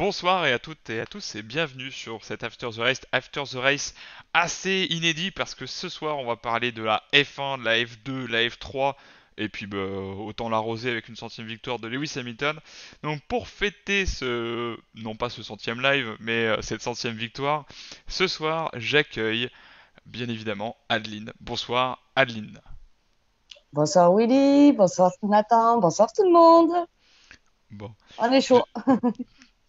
Bonsoir et à toutes et à tous et bienvenue sur cet After the Race assez inédit parce que ce soir on va parler de la F1, de la F2, la F3 et puis autant l'arroser avec une centième victoire de Lewis Hamilton. Donc pour fêter non pas ce centième live, mais cette centième victoire, ce soir j'accueille bien évidemment Adeline. Bonsoir Adeline. Bonsoir Willy, bonsoir Nathan, bonsoir tout le monde. Bon. On est chaud.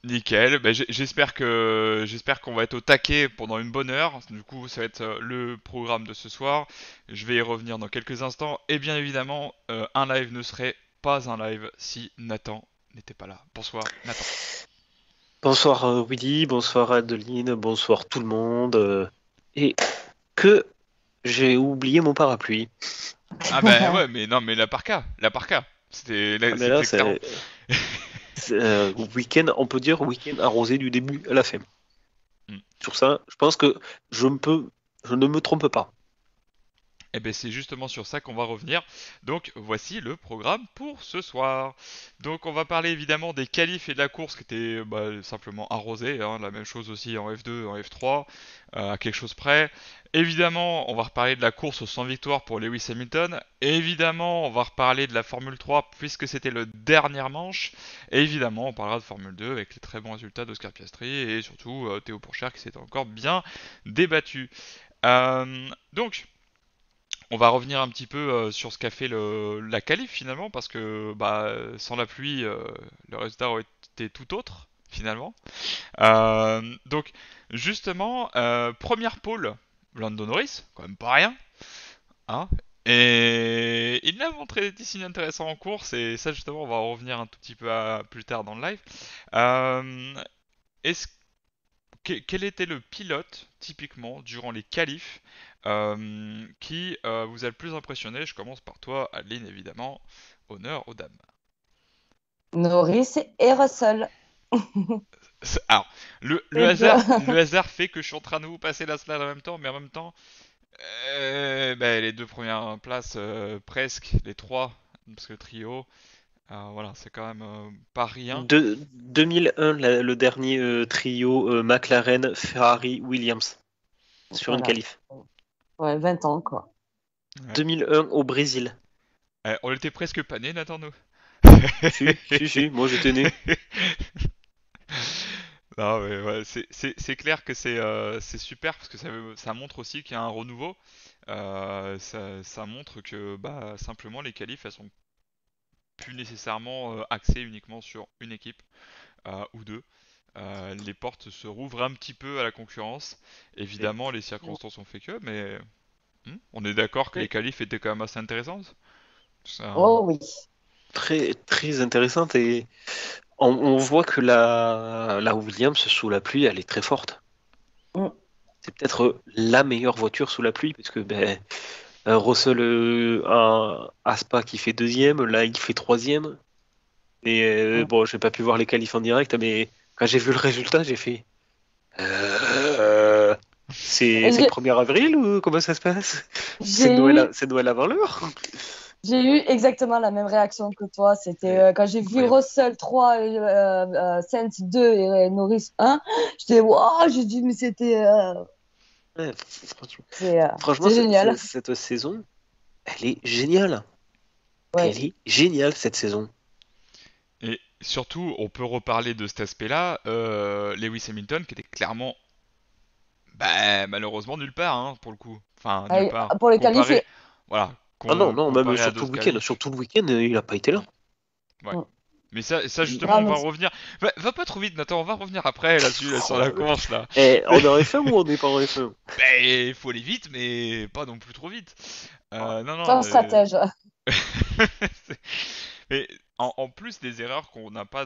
Nickel. J'espère qu'on va être au taquet pendant une bonne heure. Du coup, ça va être le programme de ce soir. Je vais y revenir dans quelques instants. Et bien évidemment, un live ne serait pas un live si Nathan n'était pas là. Bonsoir Nathan. Bonsoir Willy, bonsoir Adeline, bonsoir tout le monde. Et que j'ai oublié mon parapluie. Ah ben ouais, mais non, mais la parka, la parka. Ah mais là C'était clairement. c'est week-end, on peut dire week-end arrosé du début à la fin. Hmm. Sur ça, je pense que je ne me trompe pas. Eh bien, c'est justement sur ça qu'on va revenir. Donc, voici le programme pour ce soir. Donc, on va parler évidemment des qualifs et de la course qui étaient simplement arrosés. Hein, la même chose aussi en F2, en F3, à quelque chose près. Évidemment, on va reparler de la course aux 100 victoires pour Lewis Hamilton. Évidemment, on va reparler de la Formule 3 puisque c'était le dernier manche. Et évidemment, on parlera de Formule 2 avec les très bons résultats d'Oscar Piastri et surtout Théo Pourchaire qui s'est encore bien débattu. Donc, on va revenir un petit peu sur ce qu'a fait la qualif finalement, parce que sans la pluie, le résultat aurait été tout autre finalement. Donc justement, première pole, Lando Norris, quand même pas rien, hein. Et il a montré des signes intéressants en course, et ça justement on va en revenir un tout petit peu plus tard dans le live. Euh, est-ce Quel était le pilote, typiquement, durant les qualifs, qui vous a le plus impressionné? Je commence par toi, Adeline, évidemment. Honneur aux dames. Norris et Russell. Alors, C'est le hasard fait que je suis en train de vous passer la slide en même temps, mais en même temps, les deux premières places, presque, les trois, parce que le trio, voilà, c'est quand même pas rien. 2001, le dernier trio McLaren, Ferrari, Williams sur une voilà. qualif. Ouais, 20 ans quoi. Ouais. 2001 au Brésil. On était presque pas nés, Nathan, nous. Si, moi j'étais né. Non, mais ouais, c'est clair que c'est super parce que ça montre aussi qu'il y a un renouveau. Ça montre que simplement les qualifs elles sont plus nécessairement axées uniquement sur une équipe ou deux. Les portes se rouvrent un petit peu à la concurrence. Évidemment, les circonstances ont fait que, mais on est d'accord que les qualifs étaient quand même assez intéressantes. Ça... Oh oui. Très, très intéressante et on voit que la Williams sous la pluie, elle est très forte. Mm. C'est peut-être la meilleure voiture sous la pluie, parce que Russell a Spa qui fait deuxième, là il fait troisième. Et Mm. bon, j'ai pas pu voir les qualifs en direct, mais quand j'ai vu le résultat, j'ai fait euh, c'est le J'ai 1er avril ou comment ça se passe? j'ai eu C'est Noël avant l'heure? j'ai eu exactement la même réaction que toi. C'était C'est quand j'ai vu incroyable. Russell 3, Sainz 2 et Norris 1. J'étais waouh, j'ai dit mais Ouais, c'est euh, franchement, c'est génial. cette saison, elle est géniale. Ouais. Elle est géniale cette saison. Et surtout, on peut reparler de cet aspect-là. Lewis Hamilton qui était clairement malheureusement nulle part, hein, pour le coup. Enfin, nulle Ouais, part. pour les Comparé, qualifier. voilà, Ah non, non, même comparé à sur tout le d'autres week-end. qualifs. Sur tout le week-end, il a pas été là. Ouais. Mm. Mais ça justement, Ah, on mais va en revenir. Va pas trop vite, Nathan, on va revenir après là-dessus, là, sur la Oh, course, là. on est en F1 ou on n'est pas en F1? Il faut aller vite, mais pas non plus trop vite. Non, non. sans stratège. Mais en plus des erreurs qu'on n'a pas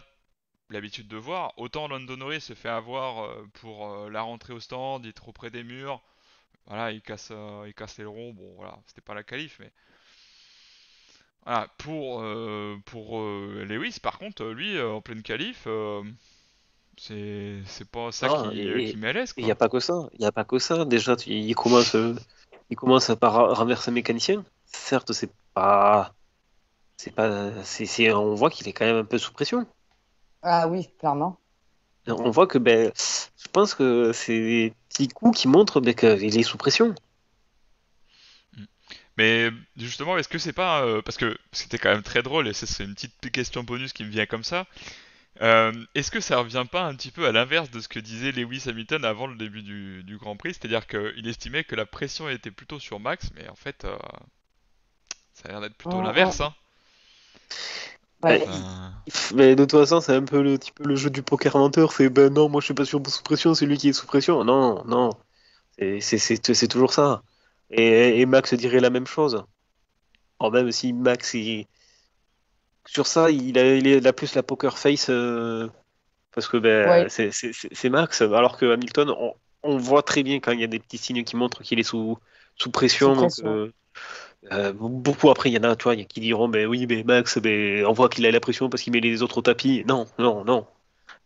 l'habitude de voir, autant Lando Norris se fait avoir pour la rentrée au stand, il est trop près des murs. Voilà, il casse l'aileron. Bon, voilà, c'était pas la qualif, mais voilà, pour Lewis, par contre, lui, en pleine qualif, c'est pas ça Ah, qui met à l'aise, il n'y a quoi. pas que ça. Il n'y a pas que ça. Déjà, il commence par renverser un mécanicien. Certes, on voit qu'il est quand même un peu sous pression. Ah oui, clairement. On voit que je pense que c'est des petits coups qui montrent qu'il est sous pression. Mm. Mais justement, est-ce que c'est pas parce que c'était quand même très drôle et ça, c'est une petite question bonus qui me vient comme ça. Est-ce que ça revient pas un petit peu à l'inverse de ce que disait Lewis Hamilton avant le début du Grand Prix, c'est-à-dire qu'il estimait que la pression était plutôt sur Max, mais en fait, ça a l'air d'être plutôt Hum, l'inverse, hum. hein. Ouais. Ça- Mais de toute façon, c'est un peu le, petit peu le jeu du poker menteur. C'est ben non, moi je suis pas sous pression, c'est lui qui est sous pression. Non, non, c'est toujours ça. Et Max dirait la même chose. Alors même si Max, sur ça, il a plus la poker face parce que Ouais. c'est Max. Alors que Hamilton, on voit très bien quand il y a des petits signes qui montrent qu'il est sous Sous pression. Donc, pression. beaucoup après, il y en a, tu vois, il y a qui diront, ben oui, mais Max, on voit qu'il a la pression parce qu'il met les autres au tapis. Non, non, non.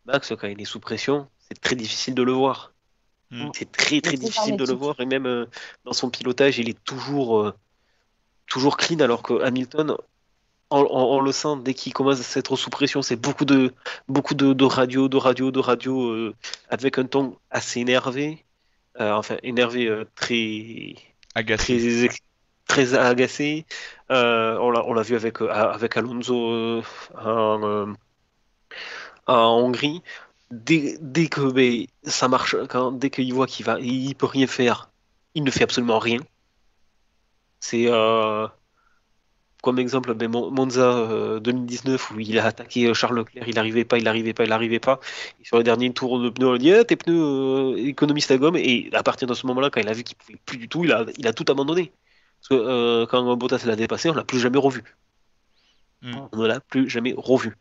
Max, quand il est sous pression, c'est très difficile de le voir. Hmm. Hum. C'est très, Il est très très difficile de le hermétique. voir. Et même dans son pilotage, il est toujours clean, alors que Hamilton, on le sent dès qu'il commence à s'être sous pression, c'est beaucoup de radio, de radio, de radio, avec un ton assez énervé, enfin énervé, très, Agacé. très, très agacé. On l'a vu avec Alonso en Hongrie. Dès que ça marche, dès qu'il voit il peut rien faire, il ne fait absolument rien. C'est comme exemple, Monza 2019 où il a attaqué Charles Leclerc, il n'arrivait pas. Et sur le dernier tour de pneus, on lui dit tes pneus économisent ta gomme. Et à partir de ce moment-là, quand il a vu qu'il pouvait plus du tout, il a tout abandonné. Parce que quand Bottas l'a dépassé, on l'a plus jamais revu. Hmm. On ne l'a plus jamais revu.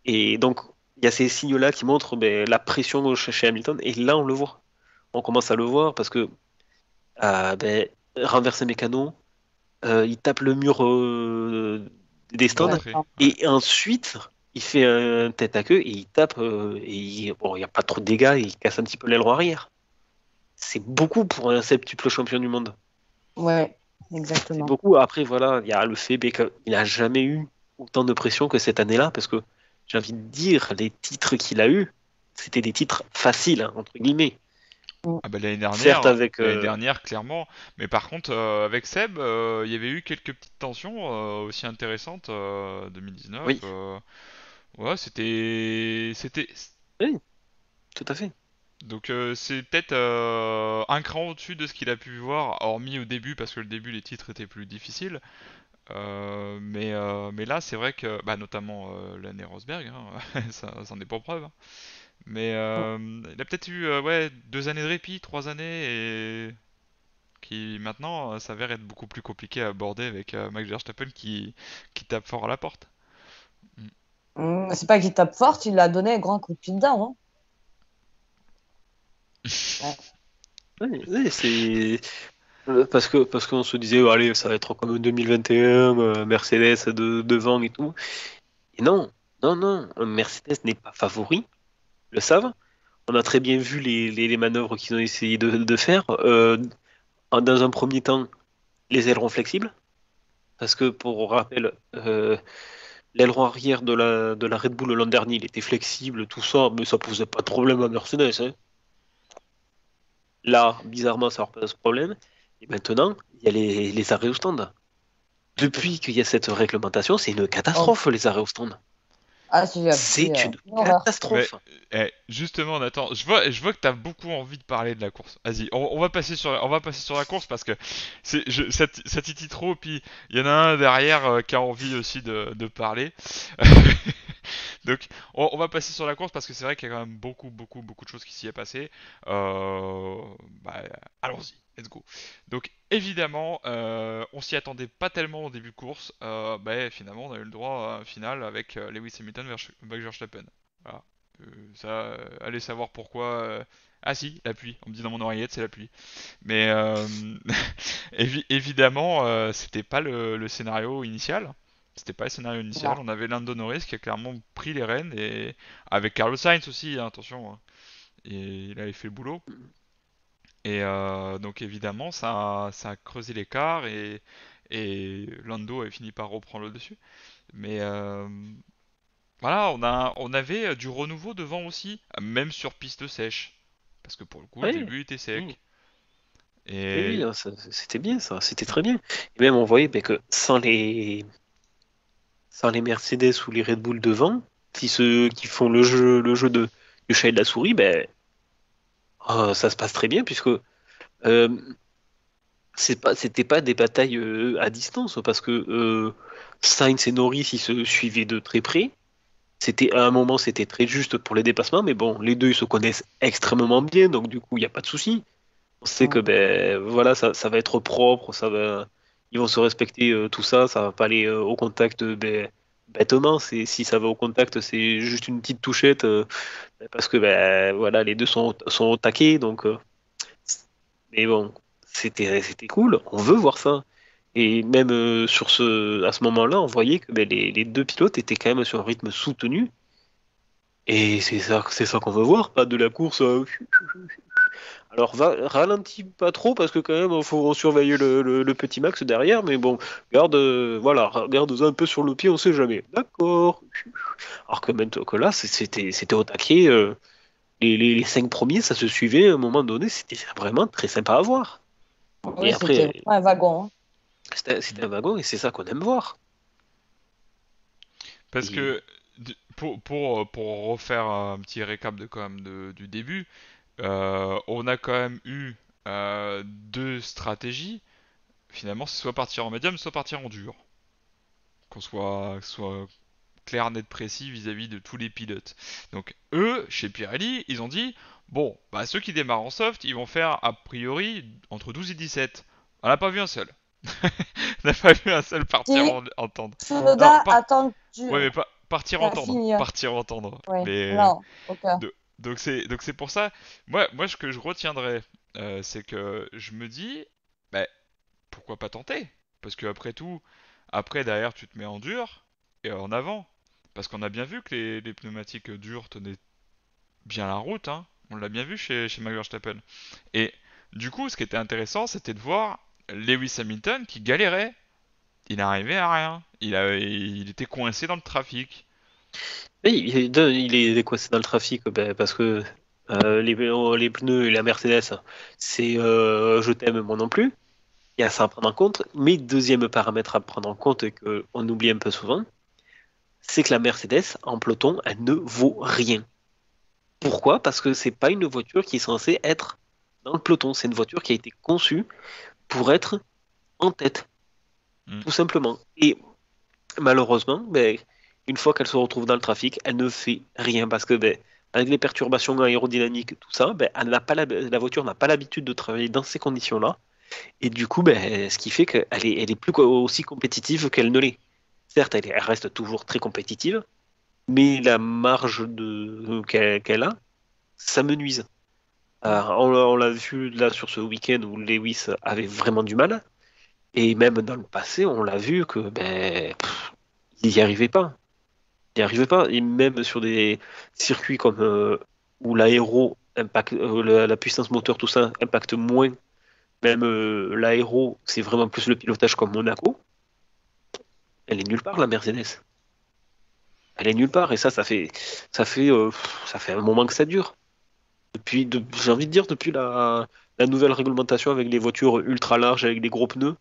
Et donc, il y a ces signes-là qui montrent la pression chez Hamilton. Et là, on le voit. On commence à le voir parce que renverser mécano, il tape le mur des stands D'entrée, D'accord. ouais. et ensuite il fait un tête à queue et il tape bon, il n'y a pas trop de dégâts et il casse un petit peu l'aileron arrière. C'est beaucoup pour un septuple champion du monde. Ouais, C'est exactement. beaucoup. Après, voilà, il y a le fait qu'il n'a jamais eu autant de pression que cette année-là parce que j'ai envie de dire, les titres qu'il a eu, c'était des titres faciles, hein, entre guillemets. Hum. Ah bah Certes, avec. l'année dernière clairement, mais par contre avec Seb, il y avait eu quelques petites tensions aussi intéressantes 2019. Oui, Ouais, c'était oui, tout à fait. donc c'est peut-être un cran au-dessus de ce qu'il a pu voir, hormis au début parce que le début les titres étaient plus difficiles. Mais là c'est vrai que bah notamment l'année Rosberg, hein, ça en est pour preuve, hein. Mais il a peut-être eu ouais 2 années de répit, 3 années et qui maintenant s'avère être beaucoup plus compliqué à aborder avec Max Verstappen qui tape fort à la porte. Mm. C'est pas qu'il tape fort, il a donné un grand coup de pied dedans, hein. Ouais. Oui, oui, c'est. Parce qu'on se disait, oh, allez, ça va être comme 2021, Mercedes devant et tout. Et non, non, non, Mercedes n'est pas favori, ils le savent. On a très bien vu les manœuvres qu'ils ont essayé de faire. Dans un premier temps, les ailerons flexibles, parce que pour rappel, l'aileron arrière de la Red Bull l'an dernier, il était flexible, tout ça, mais ça posait pas de problème à Mercedes, hein. Là, bizarrement, ça leur pose problème. Et maintenant, il y a les arrêts au stand. Depuis qu'il y a cette réglementation, c'est une Oh. catastrophe, les arrêts au stand. Ah, c'est C'est une une horreur. Mais catastrophe. justement Nathan, je vois que t'as beaucoup envie de parler de la course. Vas-y, on va passer sur la course parce que ça titille trop. Puis il y en a un derrière qui a envie aussi de parler. Donc, on va passer sur la course parce que c'est vrai qu'il y a quand même beaucoup, beaucoup, beaucoup de choses qui s'y est passé. Euh, bah, allons-y, let's go. Donc, évidemment, on s'y attendait pas tellement au début de course. Bah, finalement, on a eu le droit à un final avec Lewis Hamilton vers Max Verstappen. Voilà. Ça, allez savoir pourquoi. Ah si, la pluie. On me dit dans mon oreillette, c'est la pluie. Mais évidemment, c'était pas le scénario initial. C'était pas le scénario initial. Non. On avait Lando Norris qui a clairement pris les rênes et avec Carlos Sainz aussi, hein, attention, hein. Et il avait fait le boulot. Et donc évidemment, ça a creusé l'écart et Lando avait fini par reprendre le dessus. Mais voilà, on avait du renouveau devant aussi, même sur piste sèche. Parce que pour le coup, le Oui, début était oui, sec. oui, Et non, c'était bien ça, c'était très bien. Et même on voyait ben, que sans les Mercedes ou les Red Bull devant, si ceux qui font le jeu du chat et de la souris, ben ça se passe très bien puisque euh, c'était pas des batailles à distance parce que Sainz et Norris ils se suivaient de très près. C'était à un moment c'était très juste pour les dépassements, mais bon, les deux ils se connaissent extrêmement bien, donc du coup il n'y a pas de souci. On sait que Mm. ben voilà ça va être propre, ils vont se respecter tout ça, ça va pas aller au contact ben, bêtement. Si ça va au contact, c'est juste une petite touchette parce que ben voilà les deux sont au taquet, donc mais bon c'était cool, on veut voir ça. Et même à ce moment-là, on voyait que ben, les deux pilotes étaient quand même sur un rythme soutenu. Et c'est ça qu'on veut voir, pas de la course. Alors ralentis pas trop parce que quand même faut surveiller le petit Max derrière, mais bon, voilà, garde un peu sur le pied, on sait jamais. D'accord. Alors que maintenant que là, c'était au taquet. Les cinq premiers, ça se suivait à un moment donné, c'était vraiment très sympa à voir. Et Oui, c'était après, vraiment un wagon, hein. c'était un wagon et c'est ça qu'on aime voir. parce Et que pour refaire un petit récap de quand même du début, on a quand même eu deux stratégies. Finalement, c'est soit partir en médium, soit partir en dur. Soit clair, net, précis vis-à-vis de tous les pilotes. Donc eux, chez Pirelli, ils ont dit, bon, bah ceux qui démarrent en soft, ils vont faire a priori entre 12 et 17. On n'a pas vu un seul. On n'a pas vu un seul partir Si en tendre. Non, Tsunoda pas, attend que ouais, mais pas partir tu en as tendre. fini, hein. Partir en tendre. Oui, Mais non, aucun. donc c'est pour ça. Moi, ce que je retiendrai, c'est que je me dis, bah, pourquoi pas tenter? Parce que après tout, après derrière tu te mets en dur et en avant. Parce qu'on a bien vu que les pneumatiques dures tenaient bien la route, hein. On l'a bien vu chez Max Verstappen. Et du coup, ce qui était intéressant, c'était de voir Lewis Hamilton qui galérait. Il n'arrivait à rien. Il était coincé dans le trafic. oui, il est coincé dans le trafic ben, parce que les pneus et la Mercedes, c'est je t'aime moi non plus. Il y a ça à prendre en compte. Mais deuxième paramètre à prendre en compte et qu'on oublie un peu souvent, c'est que la Mercedes en peloton, elle ne vaut rien. Pourquoi? Parce que c'est pas une voiture qui est censée être dans le peloton. C'est une voiture qui a été conçue pour être en tête, Hmm. tout simplement. Et malheureusement, ben, une fois qu'elle se retrouve dans le trafic, elle ne fait rien parce que ben, avec les perturbations aérodynamiques, tout ça, ben, la voiture n'a pas l'habitude de travailler dans ces conditions-là. Et du coup, ben, ce qui fait elle est plus aussi compétitive qu'elle ne l'est. Certes, elle reste toujours très compétitive, mais la marge qu'elle a, ça me nuise. On l'a vu là sur ce week-end où Lewis avait vraiment du mal. Et même dans le passé, on l'a vu que ben, il n'y arrivait pas. Il n'y arrivait pas. Et même sur des circuits comme où l'aéro impacte, la puissance moteur, tout ça impacte moins. Même l'aéro, c'est vraiment plus le pilotage comme Monaco. Elle est nulle part, la Mercedes. Elle est nulle part. Et ça fait un moment que ça dure. J'ai envie de dire, depuis la nouvelle réglementation avec les voitures ultra larges avec des gros pneus,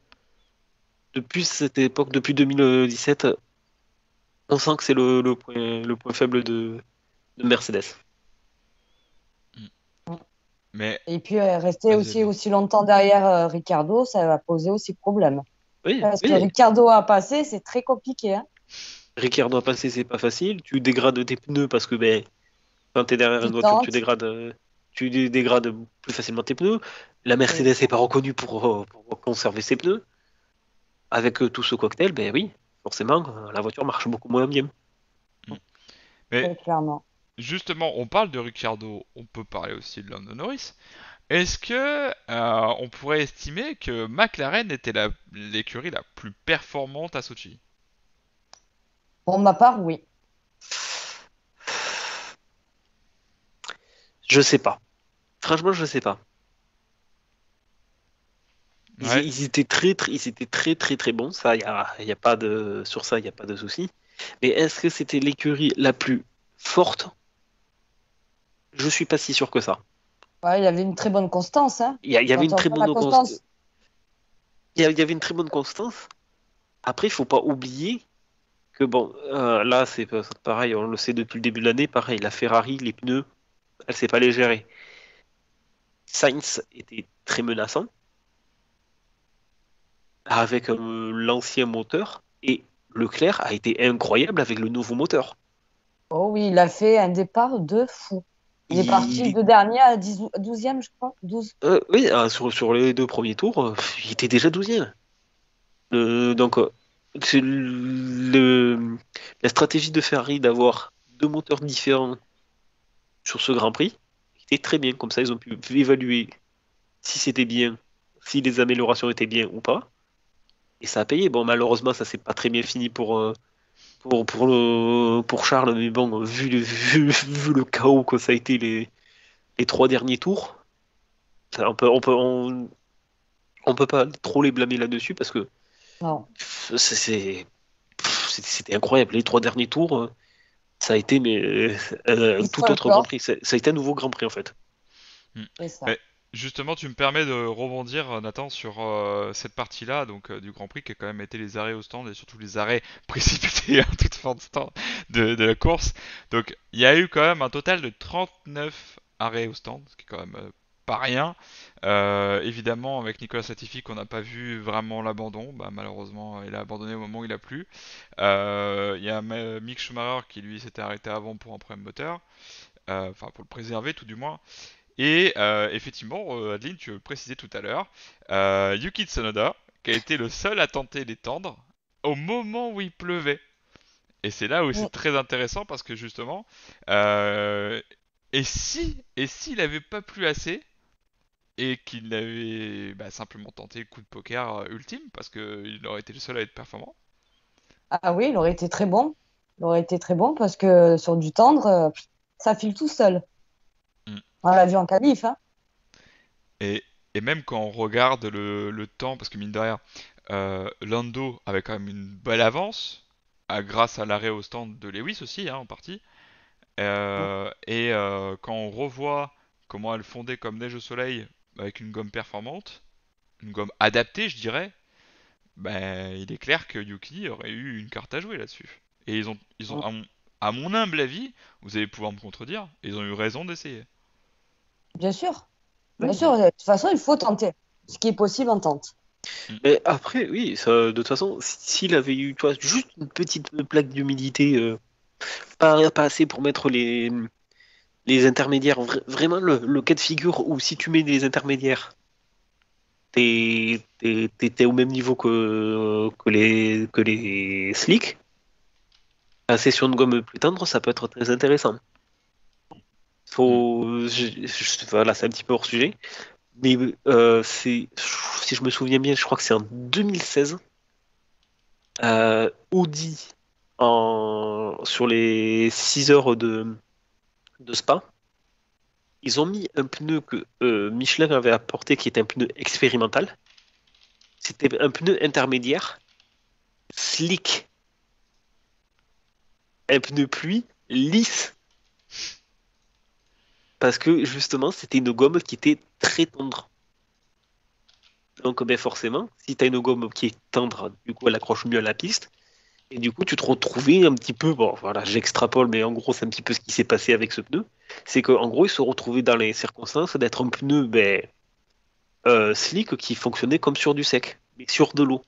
depuis cette époque, depuis 2017, on sent que c'est le point faible de Mercedes. Hmm. Mais, Et puis, rester vas-y, aussi vas-y. aussi longtemps derrière Ricardo, ça va poser aussi problème. Oui, Parce que oui. Ricardo a passé, c'est très compliqué, hein. Ricciardo a passé, c'est pas facile. Tu dégrades tes pneus parce que ben, quand tu es derrière une Tu voiture, tentes. tu dégrades plus facilement tes pneus. La Oui. Mercedes n'est pas reconnue pour conserver ses pneus. Avec tout ce cocktail, ben oui, forcément, la voiture marche beaucoup moins bien. Hmm. Mais Très clairement. justement, on parle de Ricciardo, on peut parler aussi de Lando Norris. Est-ce que on pourrait estimer que McLaren était l'écurie la plus performante à Sochi? Pour ma part, oui. Je sais pas. Franchement, je sais pas. Ouais. Ils étaient très très très très bons. Ça, y a pas de sur ça, il y a pas de souci. Mais est-ce que c'était l'écurie la plus forte? Je suis pas si sûr que ça. Ouais, il avait une très bonne constance, hein. Il y avait Quand une on très voit la bonne constance. il y avait une très bonne constance. Après, il faut pas oublier que bon, là c'est pareil, on le sait depuis le début de l'année, pareil, la Ferrari, les pneus, elle sait pas les gérer. Sainz était très menaçant avec l'ancien moteur et Leclerc a été incroyable avec le nouveau moteur. Oh oui, il a fait un départ de fou. Il est parti Il, de dernier à 10 12e, je crois. 12. oui, sur les deux premiers tours, il était déjà 12e. Donc, c'est la stratégie de Ferrari d'avoir deux moteurs différents sur ce Grand Prix était très bien. Comme ça, ils ont pu évaluer si c'était bien, si les améliorations étaient bien ou pas. Et ça a payé. Bon, malheureusement, ça s'est pas très bien fini pour Charles, mais bon, vu le chaos que ça a été les trois derniers tours, on peut pas trop les blâmer là-dessus parce que Non. c'était incroyable. Les trois derniers tours, ça a été mais, un Du tout autre Grand folklore, Prix. Ça a été un nouveau Grand Prix en fait. Hmm. c'est ça. Mais justement, tu me permets de rebondir, Nathan, sur cette partie-là, donc du Grand Prix, qui a quand même été les arrêts au stand et surtout les arrêts précipités à toute fin de stand de la course. Donc, il y a eu quand même un total de 39 arrêts au stand, ce qui est quand même pas rien. Évidemment, avec Nicolas Latifi, qu'on n'a pas vu vraiment l'abandon, bah, malheureusement, il a abandonné au moment où il a plu. Il y a Mick Schumacher qui lui s'était arrêté avant pour un problème moteur, enfin pour le préserver tout du moins. Et effectivement, Adeline, tu le précisais tout à l'heure, Yuki Tsunoda, qui a été le seul à tenter d'étendre au moment où il pleuvait. Et c'est là où Mm. c'est très intéressant parce que justement, euh, et s'il avait pas plu assez et qu'il avait bah, simplement tenté le coup de poker ultime parce qu'il aurait été le seul à être performant. Ah oui, il aurait été très bon. Il aurait été très bon parce que sur du tendre, ça file tout seul. Mm. On l'a vu en qualif, hein. Et, et même quand on regarde le temps, parce que mine de rien, Lando avait quand même une belle avance, grâce à l'arrêt au stand de Lewis aussi, hein, en partie. Quand on revoit comment elle fondait comme neige au soleil avec une gomme performante, une gomme adaptée, je dirais, ben, il est clair que Yuki aurait eu une carte à jouer là-dessus. Et ils ont Mm. à mon humble avis, vous allez pouvoir me contredire, ils ont eu raison d'essayer. Bien sûr. Bien Oui. sûr. De toute façon, il faut tenter. Ce qui est possible, on tente. Mm. Mais après, oui, ça, de toute façon, s'il avait eu, tu vois, juste une petite plaque d'humidité, pas assez pour mettre les intermédiaires, vraiment le cas de figure où si tu mets des intermédiaires, t'es au même niveau que les slicks, passer sur une gomme plus tendre, ça peut être très intéressant. Mm. Voilà, c'est un petit peu hors sujet, mais si je me souviens bien, je crois que c'est en 2016, Audi, sur les 6 heures de Spa, ils ont mis un pneu que Michelin avait apporté qui était un pneu expérimental. C'était un pneu intermédiaire, slick, un pneu pluie, lisse, parce que justement c'était une gomme qui était très tendre. Donc ben forcément, si tu as une gomme qui est tendre, du coup elle accroche mieux à la piste. Et du coup, tu te retrouvais un petit peu, bon voilà, j'extrapole, mais en gros, c'est un petit peu ce qui s'est passé avec ce pneu. C'est qu'en gros, il se retrouvait dans les circonstances d'être un pneu slick qui fonctionnait comme sur du sec, mais sur de l'eau.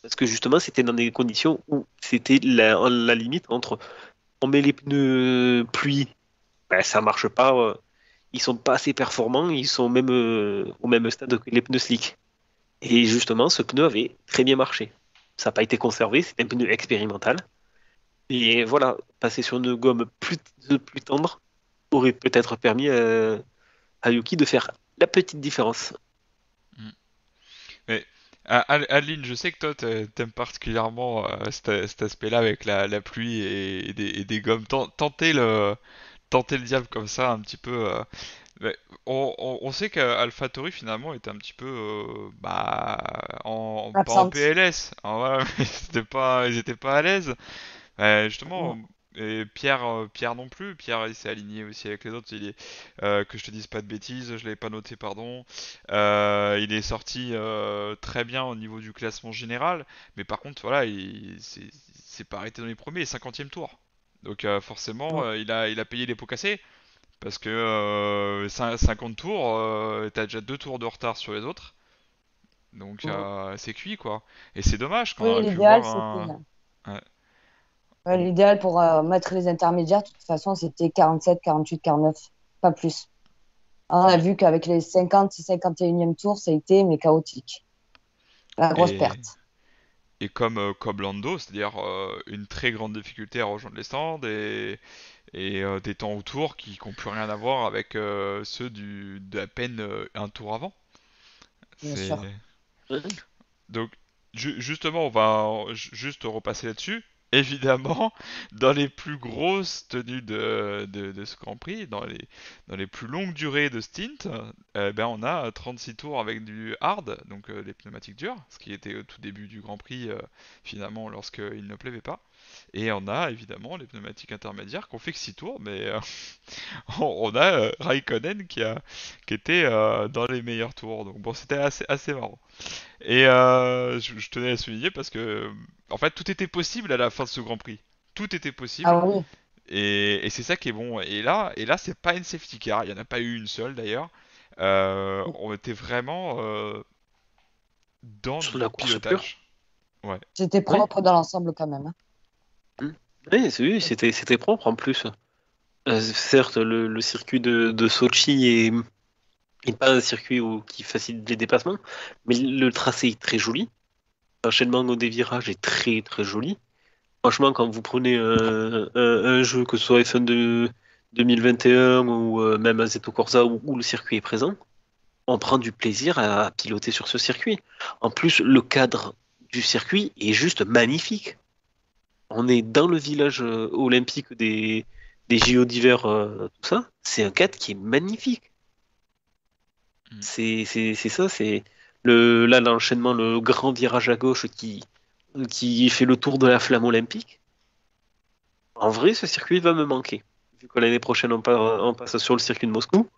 Parce que justement, c'était dans des conditions où c'était la limite entre on met les pneus pluie, ben, ça marche pas, ils sont pas assez performants, ils sont même au même stade que les pneus slick. Et justement, ce pneu avait très bien marché. Ça n'a pas été conservé, c'était un pneu expérimental. Et voilà, passer sur une gomme plus tendre aurait peut-être permis à Yuki de faire la petite différence. Mm. Mais Adeline, je sais que toi t'aimes particulièrement cet aspect-là avec la pluie et des gommes. Tentez le diable comme ça un petit peu. Mais on sait qu'AlphaTauri finalement était un petit peu pas en Absente. PLS. Alors voilà, mais ils étaient pas à l'aise. Justement, et Pierre non plus. Pierre il s'est aligné aussi avec les autres. Que je te dise pas de bêtises, je l'avais pas noté, pardon. Il est sorti très bien au niveau du classement général, mais par contre voilà, c'est pas arrêté dans les premiers et 50e tour. Donc forcément, il a payé les pots cassés. Parce que 50 tours, t'as déjà 2 tours de retard sur les autres. Donc Mm. c'est cuit quoi. Et c'est dommage qu'on Oui, aurait pu l'idéal, voir c'était. un. Ouais. L'idéal pour mettre les intermédiaires, de toute façon, c'était 47, 48, 49, pas plus. On a vu qu'avec les 50 et 51e tours, ça a été mais chaotique. La grosse Et, perte. et comme Lando, c'est-à-dire une très grande difficulté à rejoindre les stands et des temps autour qui n'ont plus rien à voir avec ceux d'à peine un tour avant. Bien C'est sûr. Ouais. Donc, justement, on va juste repasser là-dessus. Évidemment, dans les plus grosses tenues de ce Grand Prix, dans les plus longues durées de stint, ben on a 36 tours avec du hard, donc les pneumatiques dures, ce qui était au tout début du Grand Prix, finalement, lorsqu'il ne pleuvait pas. Et on a évidemment les pneumatiques intermédiaires qui ont fait que 6 tours, mais on a Raikkonen qui était dans les meilleurs tours. Donc bon, c'était assez marrant. Et je tenais à souligner parce que, en fait, tout était possible à la fin de ce Grand Prix. Tout était possible. Ah oui, Et c'est ça qui est bon. Et là, c'est pas une safety car. Il y en a pas eu une seule d'ailleurs. On était vraiment dans Sur du la course pure. pilotage. Ouais. c'était Oui, propre dans l'ensemble quand même, hein. oui, oui, c'était propre en plus. Certes, le circuit de Sochi est pas un circuit qui facilite les déplacements, mais le tracé est très joli. L'enchaînement des virages est très très joli. Franchement, quand vous prenez un jeu, que ce soit F1 de 2021 ou même Assetto Corsa où le circuit est présent, on prend du plaisir à piloter sur ce circuit. En plus, le cadre du circuit est juste magnifique. On est dans le village olympique des JO d'hiver, tout ça. C'est un cadre qui est magnifique. Mm. C'est ça, c'est là l'enchaînement, le grand virage à gauche qui fait le tour de la flamme olympique. En vrai, ce circuit va me manquer. Vu que l'année prochaine on passe sur le circuit de Moscou,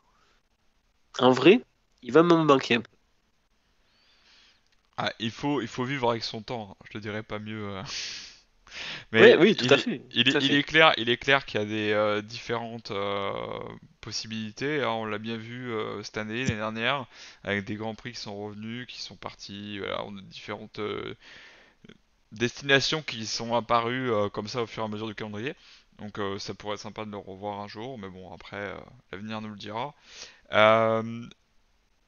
en vrai, il va me manquer un peu. Ah, il faut vivre avec son temps. Je te dirais pas mieux. Oui, Mais oui, tout il à est, fait, il est, tout à il fait. est clair, il est clair qu'il y a des différentes possibilités, hein. On l'a bien vu cette année, l'année dernière, avec des grands prix qui sont revenus, qui sont partis. Voilà, on a différentes destinations qui sont apparues comme ça au fur et à mesure du calendrier. Donc ça pourrait être sympa de le revoir un jour, mais bon, après, l'avenir nous le dira. Euh,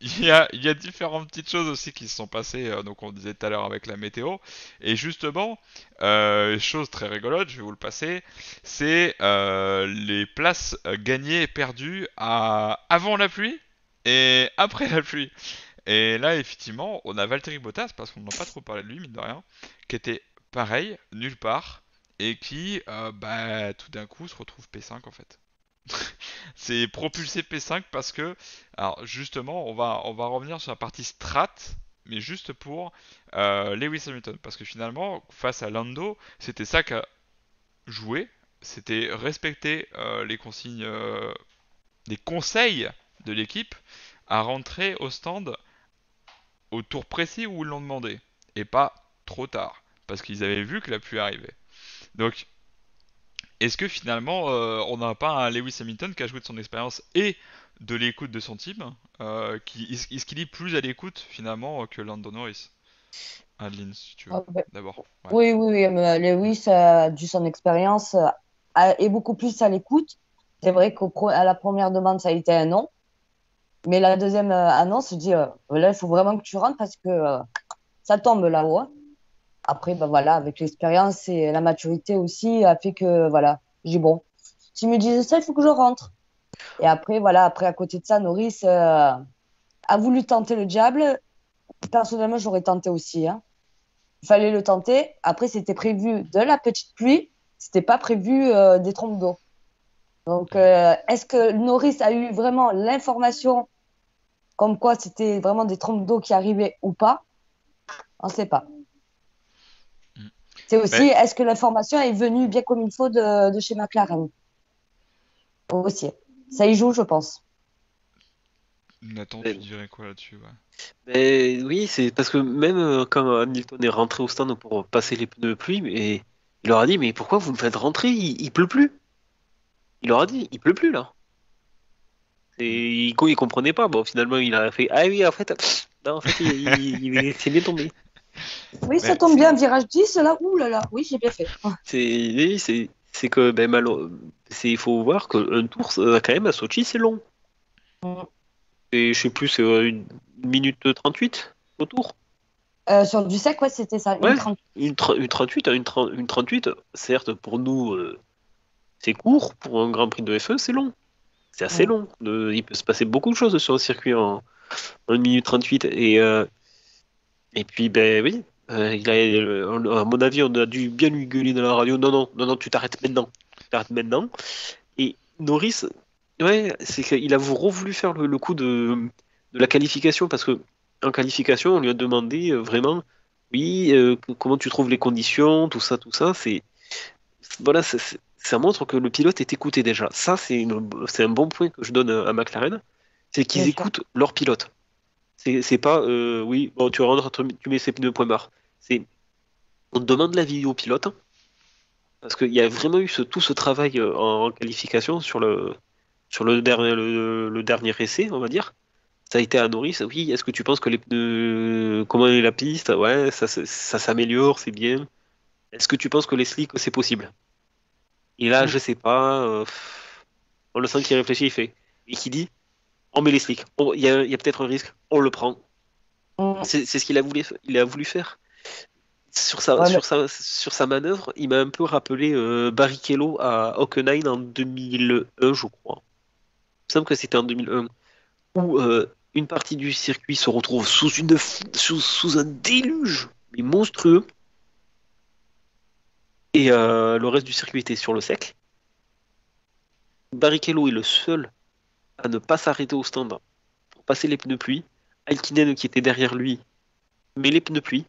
il y a différentes petites choses aussi qui se sont passées, donc on disait tout à l'heure avec la météo. Et justement, chose très rigolote, je vais vous le passer, c'est les places gagnées et perdues avant la pluie et après la pluie. Et là, effectivement, on a Valtteri Bottas, parce qu'on n'a pas trop parlé de lui, mine de rien, qui était pareil, nulle part, et qui, tout d'un coup, se retrouve P5 en fait. C'est propulsé P5 parce que, alors justement, on va revenir sur la partie strat, mais juste pour Lewis Hamilton. Parce que finalement, face à Lando, c'était ça qu'a joué, c'était respecter les consignes, les conseils de l'équipe à rentrer au stand au tour précis où ils l'ont demandé, et pas trop tard, parce qu'ils avaient vu que la pluie arrivait. Donc, est-ce que finalement, on n'a pas un Lewis Hamilton qui a joué de son expérience et de l'écoute de son team, est-ce qu'il est plus à l'écoute finalement que Lando Norris? Adeline, si tu veux, Ah, ben, d'abord. Ouais. oui, oui, oui, mais Lewis, dû son expérience, est beaucoup plus à l'écoute. C'est vrai qu'à la première demande, ça a été un non. Mais la deuxième annonce, je dis, là, il faut vraiment que tu rentres parce que ça tombe là-haut, hein. Après, ben voilà, avec l'expérience et la maturité aussi, a fait que, voilà, j'ai dit, bon, s'ils me disent ça, il faut que je rentre. Et après, voilà, après, à côté de ça, Norris a voulu tenter le diable. Personnellement, j'aurais tenté aussi, hein. Il fallait le tenter. Après, c'était prévu de la petite pluie. C'était pas prévu des trompes d'eau. Donc, est-ce que Norris a eu vraiment l'information comme quoi c'était vraiment des trompes d'eau qui arrivaient ou pas? On ne sait pas. Mm. C'est aussi, Mais est-ce que l'information est venue bien comme il faut de chez McLaren? Aussi. Ça y joue, je pense. Nathan, tu Mais, dirais quoi là-dessus, ouais. mais oui, c'est parce que même quand Hamilton est rentré au stand pour passer les pneus de pluie, mais il leur a dit, mais pourquoi vous me faites rentrer? Il pleut plus. Il leur a dit, il pleut plus là. Mm. Il comprenait pas. Bon, finalement, il a fait, ah oui, en fait, non, en fait, c'est bien tombé. Oui, ça Mais tombe bien. Virage 10, là. Ouh là là. Oui, j'ai bien fait. Oui, c'est que ben, il faut voir qu'un tour, quand même, à Sochi, c'est long. Mm. Et je sais plus, c'est 1 minute 38 au tour. Sur du sec, ouais, c'était ça. Une Ouais, 30. une 38, une 38, certes, pour nous, c'est court. Pour un Grand Prix de F1, c'est long. C'est assez Mm. long. Il peut se passer beaucoup de choses sur le circuit en 1 minute 38. Et puis, ben oui, à mon avis, on a dû bien lui gueuler dans la radio. Non, non, non, non, tu t'arrêtes maintenant. Tu t'arrêtes maintenant. Et Norris, ouais, c'est qu'il a voulu faire le coup de la qualification parce que en qualification, on lui a demandé vraiment, oui, comment tu trouves les conditions, tout ça. Voilà, ça montre que le pilote est écouté déjà. Ça, c'est un bon point que je donne à McLaren, c'est Bien qu'ils sûr. écoutent leur pilote. C'est pas, oui, bon, tu rentres, tu mets ses pneus point barre. C'est, on demande l'avis au pilote parce qu'il y a vraiment eu tout ce travail en qualification sur le dernier essai, on va dire. Ça a été à Norris. Oui, est-ce que tu penses que les pneus, comment est la piste? Ouais, ça s'améliore, c'est bien. Est-ce que tu penses que les slicks, c'est possible? Et là, Mm. je sais pas. On le sent qu'il réfléchit, il fait. Et qui dit, on met les slicks. Il y a peut-être un risque, on le prend. Mm. C'est ce qu'il a voulu faire. Ouais, mais Sur sa manœuvre, il m'a un peu rappelé Barrichello à Hockenheim en 2001, je crois. Il me semble que c'était en 2001, où une partie du circuit se retrouve sous un déluge, mais monstrueux, et le reste du circuit était sur le sec. Barrichello est le seul à ne pas s'arrêter au stand pour passer les pneus pluie. Häkkinen, qui était derrière lui, met les pneus pluie.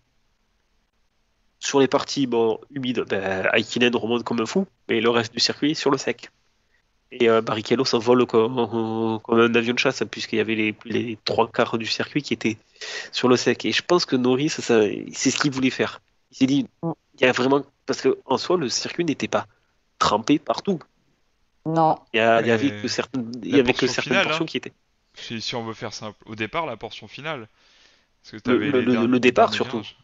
Sur les parties bon, humides, ben, Häkkinen remonte comme un fou, mais le reste du circuit est sur le sec. Et Barrichello s'envole comme un avion de chasse, puisqu'il y avait les trois quarts du circuit qui étaient sur le sec. Et je pense que Norris, c'est ce qu'il voulait faire. Il s'est dit, mm, il y a vraiment. Parce qu'en soi, le circuit n'était pas trempé partout. non. Il y avait que Mais certaines, il y la avait que portion certaines finale, portions hein. qui étaient. Si on veut faire simple, au départ, la portion finale. Parce que Le, t'avais le, le, le les départ, derniers surtout. virages.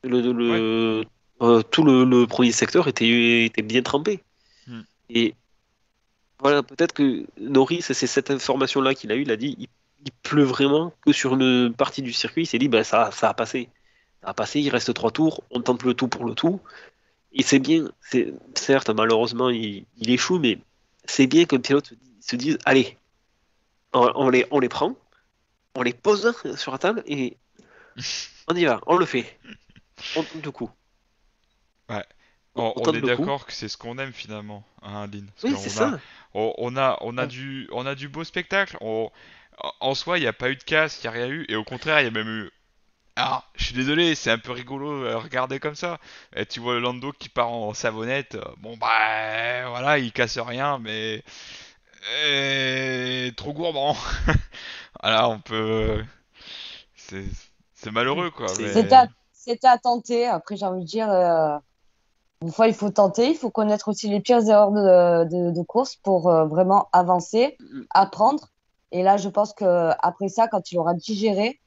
Le, Ouais. le, tout le premier secteur était bien trempé. Mm. Et voilà, peut-être que Norris, c'est cette information-là qu'il a eue. Il a dit il pleut vraiment que sur une partie du circuit. Il s'est dit ben, ça a passé. Ça a passé, il reste 3 tours. On tente le tout pour le tout. Et c'est bien, certes, malheureusement, il échoue, mais c'est bien qu'un pilote se dise allez, on les prend, on les pose sur la table et on y va, on le fait. On tente le coup. Ouais. On On tente est le coup. d'accord que c'est ce qu'on aime finalement, hein, Lynn. Parce Oui, c'est qu'on a, ça. on a du beau spectacle. En soi, il n'y a pas eu de casse, il n'y a rien eu. Et au contraire, il y a même eu. Ah, je suis désolé, c'est un peu rigolo à regarder comme ça. Et tu vois le Lando qui part en savonnette. Bon, bah, voilà, il casse rien, mais. Trop gourmand. Voilà, on peut. C'est c'est malheureux, quoi, C'est C'était mais. à tenter. Après, j'ai envie de dire, une fois, il faut tenter. Il faut connaître aussi les pires erreurs de course pour vraiment avancer, apprendre. Et là, je pense que après ça, quand il aura digéré,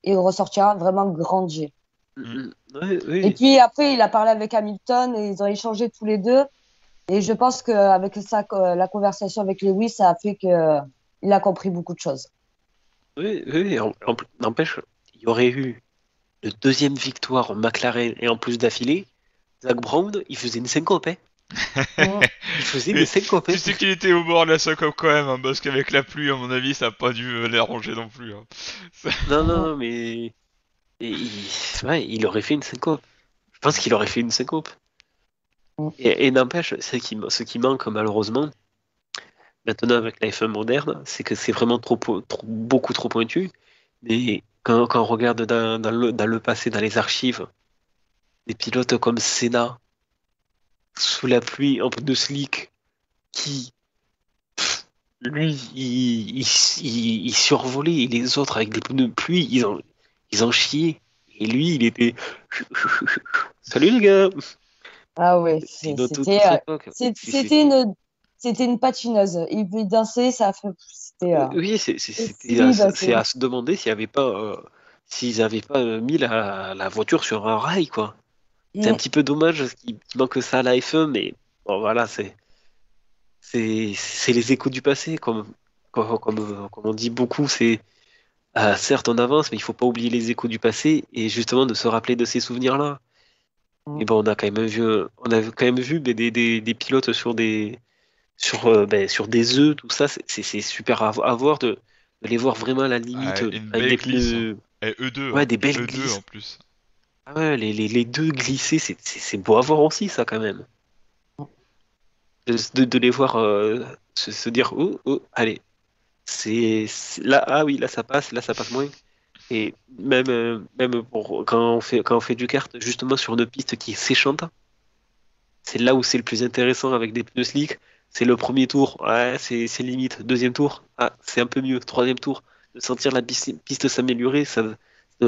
il ressortira vraiment grandi. Hmm. Ouais, Et oui. puis après, il a parlé avec Hamilton et ils ont échangé tous les deux. Et je pense qu'avec ça, la conversation avec Lewis, ça a fait que il a compris beaucoup de choses. Oui, oui, n'empêche, il y aurait eu le deuxième victoire en McLaren et en plus d'affilée. Zach Brown, il faisait une syncope, hein. Mm. Il faisait une Mais syncope, hein. tu sais qu'il était au bord de la syncope quand même, hein, parce qu'avec la pluie, à mon avis, ça a pas dû l'arranger non plus, hein. Ça- Non, non, Mm. non, mais ouais, il aurait fait une syncope. Je pense qu'il aurait fait une syncope. Mm. Et n'empêche, ce qui manque malheureusement, maintenant avec la F1 moderne, c'est que c'est vraiment beaucoup trop pointu. Mais quand on regarde dans le passé, dans les archives, des pilotes comme Senna, sous la pluie, en pneus slick, qui, lui, il survolait, et les autres, avec des pneus de pluie, ils en chiaient. Et lui, il était... Salut les gars! Ah ouais, C'est une autre époque. c'était une patineuse. Il peut danser, ça fait, Oui, c'est slib, c'est à se demander s'ils avaient pas mis la voiture sur un rail, quoi. C'est un Mm, petit peu dommage parce qu'il manque ça à la F1, mais bon, voilà, c'est les échos du passé, comme on dit beaucoup, c'est certes on avance, mais il faut pas oublier les échos du passé et justement de se rappeler de ces souvenirs-là. mm. Et bon, on a quand même vu des pilotes sur des œufs, tout ça, c'est super à voir de les voir vraiment à la limite Une avec belle des glisse, hein. pneus, Et E2, ouais, hein. des belles E2 en glisses. plus. Ah ouais, les deux glisser, c'est beau à voir aussi, ça, quand même. De les voir se dire, oh, oh, allez, là, ah oui, là, ça passe moins. Et même pour, quand on fait du kart, justement sur une piste qui est séchante, c'est là où c'est le plus intéressant avec des pneus slick. C'est le premier tour, ouais, c'est limite. Deuxième tour, ah, c'est un peu mieux. Troisième tour, de sentir la piste s'améliorer, ça doit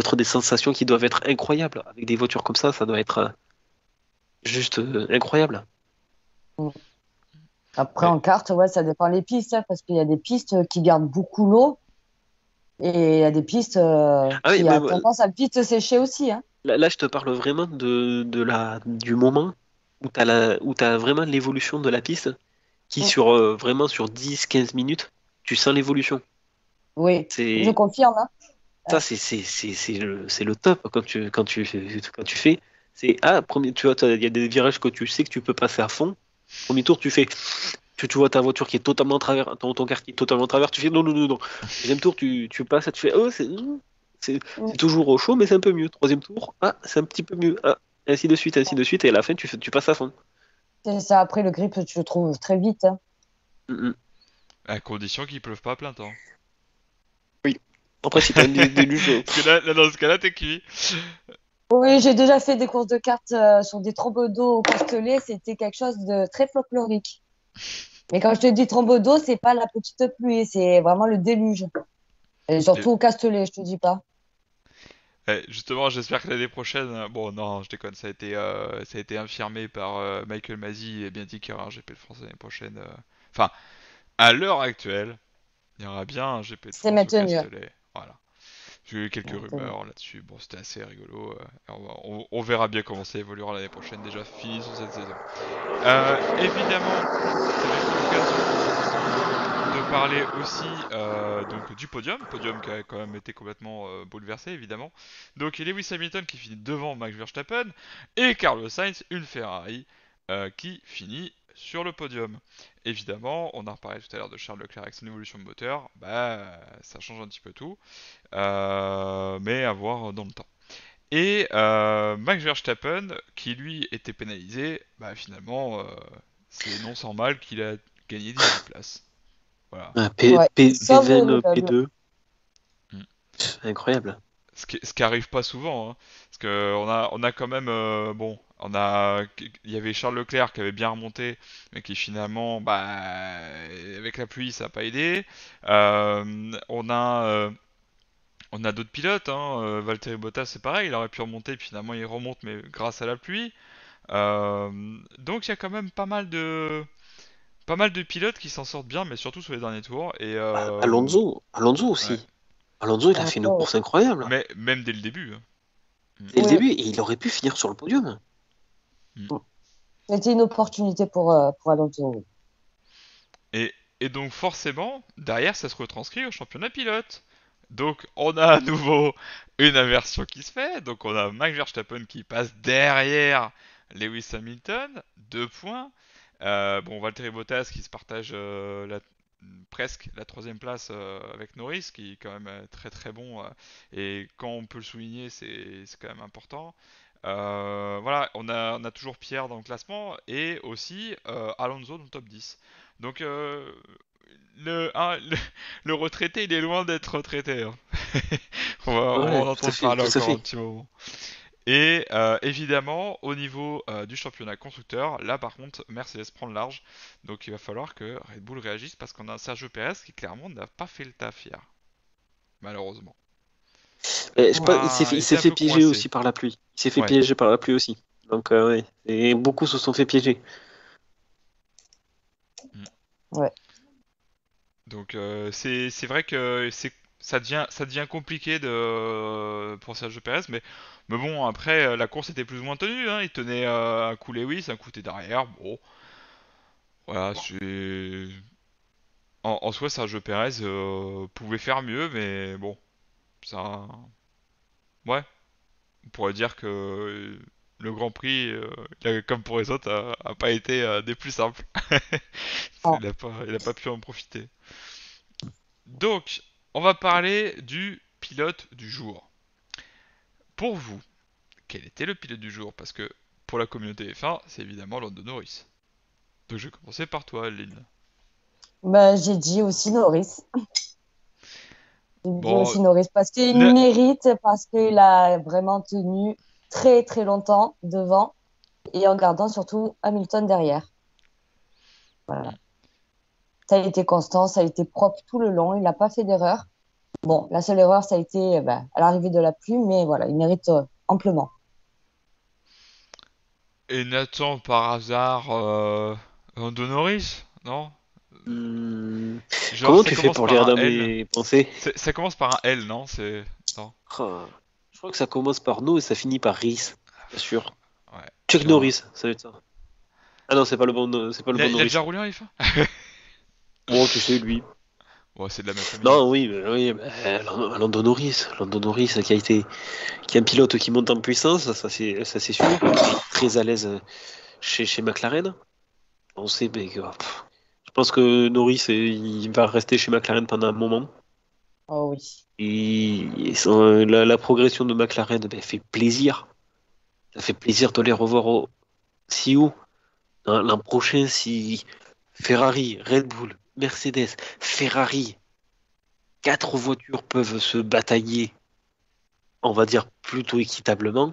être des sensations qui doivent être incroyables. Avec des voitures comme ça doit être juste incroyable. Mm. Après, Et, en kart, ouais, ça dépend les pistes, hein, parce qu'il y a des pistes qui gardent beaucoup l'eau et il y a des pistes Ah oui, qui a tendance à vite sécher aussi, hein. là, je te parle vraiment du moment où t'as vraiment l'évolution de la piste, qui Mm. vraiment sur 10 15 minutes, tu sens l'évolution. Oui, je C'est, confirme, hein. ça, Ouais. c'est le top quand tu fais. Premier, tu vois, il y a des virages que tu sais que tu peux passer à fond. Premier tour, tu vois ta voiture qui est totalement en travers, ton kart qui est totalement en travers, tu fais non, non, non, non. Deuxième tour, tu passes, tu fais, oh, Mm. c'est toujours au chaud, mais c'est un peu mieux. Troisième tour, ah, c'est un petit peu mieux. Ah, ainsi de suite, et à la fin, tu passes à fond. C'est ça, après, le grip, tu le trouves très vite, hein. Mm, mm. à condition qu'il pleuve pas à plein temps. Oui. Après, si t'as un déluge, Parce que là, dans ce cas-là, t'es cuit. Oui, j'ai déjà fait des courses de cartes sur des trombes d'eau au Castellet, c'était quelque chose de très folklorique. Mais quand je te dis trombe d'eau, c'est pas la petite pluie, c'est vraiment le déluge. Et Et- surtout au Castellet, je te dis pas. justement, j'espère que l'année prochaine, bon non, je déconne, ça a été infirmé par Michael Masi et bien dit qu'il y aura un GP de France l'année prochaine. Enfin, à l'heure actuelle, il y aura bien un GP de C'est France au maintenu. Castellet. Voilà. J'ai eu quelques Maintenu. rumeurs là-dessus. Bon, c'était assez rigolo. On verra bien comment ça évoluera l'année prochaine. Déjà fini sur cette saison. Évidemment, ça va être l'occasion de parler aussi donc du podium qui a quand même été complètement bouleversé évidemment. Donc Lewis Hamilton qui finit devant Max Verstappen et Carlos Sainz, une Ferrari qui finit sur le podium. Évidemment, on a reparlé tout à l'heure de Charles Leclerc avec son évolution de moteur, bah ça change un petit peu tout, mais à voir dans le temps. Et Max Verstappen, qui lui était pénalisé, bah finalement, c'est non sans mal qu'il a gagné 18 places. Voilà. Ouais, il sauve le P20, meuble. P2, Mm. incroyable. Ce qui arrive pas souvent, hein. Parce que on a quand même, bon, il y avait Charles Leclerc qui avait bien remonté, mais qui finalement, bah, avec la pluie, ça a pas aidé. On a d'autres pilotes, hein. Valtteri Bottas, c'est pareil, il aurait pu remonter, puis finalement il remonte, mais grâce à la pluie. Donc il y a quand même pas mal de pilotes qui s'en sortent bien, mais surtout sur les derniers tours. Et Alonso ouais. aussi. Alonso, il a Ah, fait une ouais. course incroyable. Mais même dès le début, hein. Mm. Dès le Oui, début, et il aurait pu finir sur le podium. Mm. c'était une opportunité pour Alonso. Et, et donc forcément, derrière, ça se retranscrit au championnat pilote. Donc on a à nouveau une inversion qui se fait. Donc on a Max Verstappen qui passe derrière Lewis Hamilton, 2 points. Bon, Valtteri Bottas qui se partage presque la troisième place avec Norris, qui est quand même très très bon. Et quand on peut le souligner, c'est quand même important. Voilà, on a toujours Pierre dans le classement et aussi Alonso dans le top 10. Donc le retraité, il est loin d'être retraité, hein. On va Ouais, en tout à entendre fait, parler tout à encore un fait. petit moment. Et évidemment, au niveau du championnat constructeur, là par contre, Mercedes prend le large. Donc il va falloir que Red Bull réagisse parce qu'on a un Sergio Perez qui clairement n'a pas fait le taf hier, malheureusement. Je sais pas, Il il était s'est un fait peu piéger coincé. aussi par la pluie. Il s'est fait Ouais. piéger par la pluie aussi. Donc, ouais. Et beaucoup se sont fait piéger. Mm. Ouais. Donc c'est vrai que ça devient compliqué pour Sergio Perez, mais bon après la course était plus ou moins tenue, hein. Il tenait un coup Lewis, un coup t'es derrière. Bon, voilà, c'est en soi Sergio Perez pouvait faire mieux, mais bon, ça, ouais, on pourrait dire que le Grand Prix, comme pour les autres, a pas été des plus simples. Ah. Il a pas pu en profiter. Donc, on va parler du pilote du jour. Pour vous, quel était le pilote du jour? Parce que pour la communauté F1, c'est évidemment Lando Norris. Donc je vais commencer par toi, Lynn. Ben, j'ai dit aussi Norris. J'ai dit Bon, aussi Norris parce qu'il ne- mérite, parce qu'il a vraiment tenu très très longtemps devant et en gardant surtout Hamilton derrière. Voilà. Ça a été constant, ça a été propre tout le long, il n'a pas fait d'erreur. Bon, la seule erreur, ça a été à l'arrivée de la pluie, mais voilà, il mérite amplement. et Nathan par hasard Lando Norris? Non? Hmm. Genre Comment ça tu fais commence pour par lire un dans L. mes pensées? Ça commence par un L, non? C'est non. Ah, je crois que ça commence par No et ça finit par Rhys. Bien sûr. Ouais. Chuck Tu vois. Norris, ça va être ça. Ah non, c'est pas le bon Il a Norris. déjà roulé en F1? Bon, tu sais, lui. Bon, c'est de la même famille. Non, oui, Lando Norris. Lando Norris qui est un pilote qui monte en puissance, ça c'est sûr. Très à l'aise chez McLaren. On sait, mais je pense que Norris, il va rester chez McLaren pendant un moment. Oh oui. La progression de McLaren fait plaisir. Ça fait plaisir de les revoir si haut. L'an prochain, si Ferrari, Red Bull, Mercedes, Ferrari, quatre voitures peuvent se batailler, on va dire plutôt équitablement.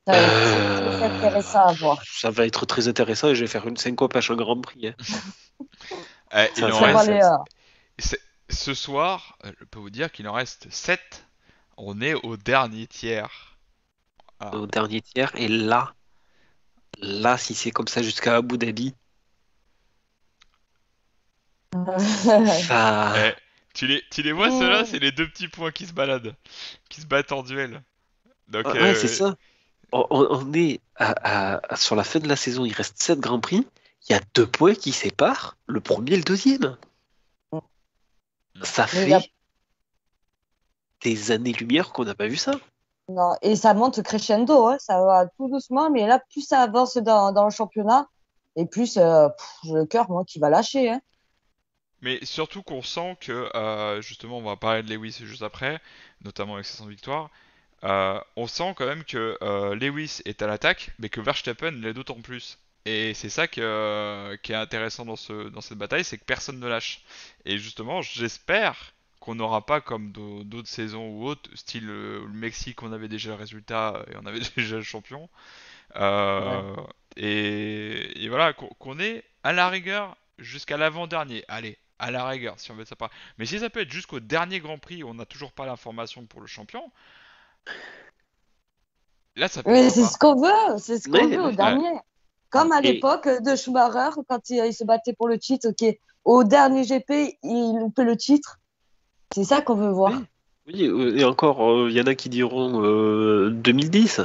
Ça va être très très intéressant à voir. Ça va être très intéressant et je vais faire une syncope à chaque Grand Prix, hein. Il Ça, en Ça va ça, aller. reste. Ce soir, je peux vous dire qu'il en reste 7. On est au dernier tiers. Ah. au dernier tiers. Et là, si c'est comme ça jusqu'à Abu Dhabi, Eh, ça. tu les vois, ceux-là, c'est les deux petits points qui se baladent, qui se battent en duel. Donc, Ouais, c'est ça. On est sur la fin de la saison, il reste 7 Grands Prix. Il y a 2 points qui séparent le premier et le deuxième. Ça Mais il y a- fait des années-lumière qu'on n'a pas vu ça. non, et ça monte crescendo, hein, ça va tout doucement, mais là, plus ça avance dans le championnat, et plus j'ai le cœur, moi, qui va lâcher. Hein. mais surtout qu'on sent que, justement, on va parler de Lewis juste après, notamment avec ses 100 victoires. On sent quand même que Lewis est à l'attaque, mais que Verstappen l'est d'autant plus. Et c'est ça qui est intéressant dans cette bataille, c'est que personne ne lâche. Et justement, j'espère qu'on n'aura pas comme d'autres saisons ou autres, style le Mexique, on avait déjà le résultat et on avait déjà le champion. Ouais. Euh, et voilà, qu'on est à la rigueur jusqu'à l'avant-dernier. Allez, à la rigueur, si on veut ça pas. Mais si ça peut être jusqu'au dernier Grand Prix où on n'a toujours pas l'information pour le champion, là ça peut être Mais c'est sympa. ce qu'on veut, c'est ce qu'on Ouais, veut au ouais. Ouais. dernier. Comme à Et l'époque de Schumacher, quand il se battait pour le titre, qui au dernier GP, il loupait le titre. C'est ça qu'on veut voir. oui, oui, et encore, il y en a qui diront 2010. Mm.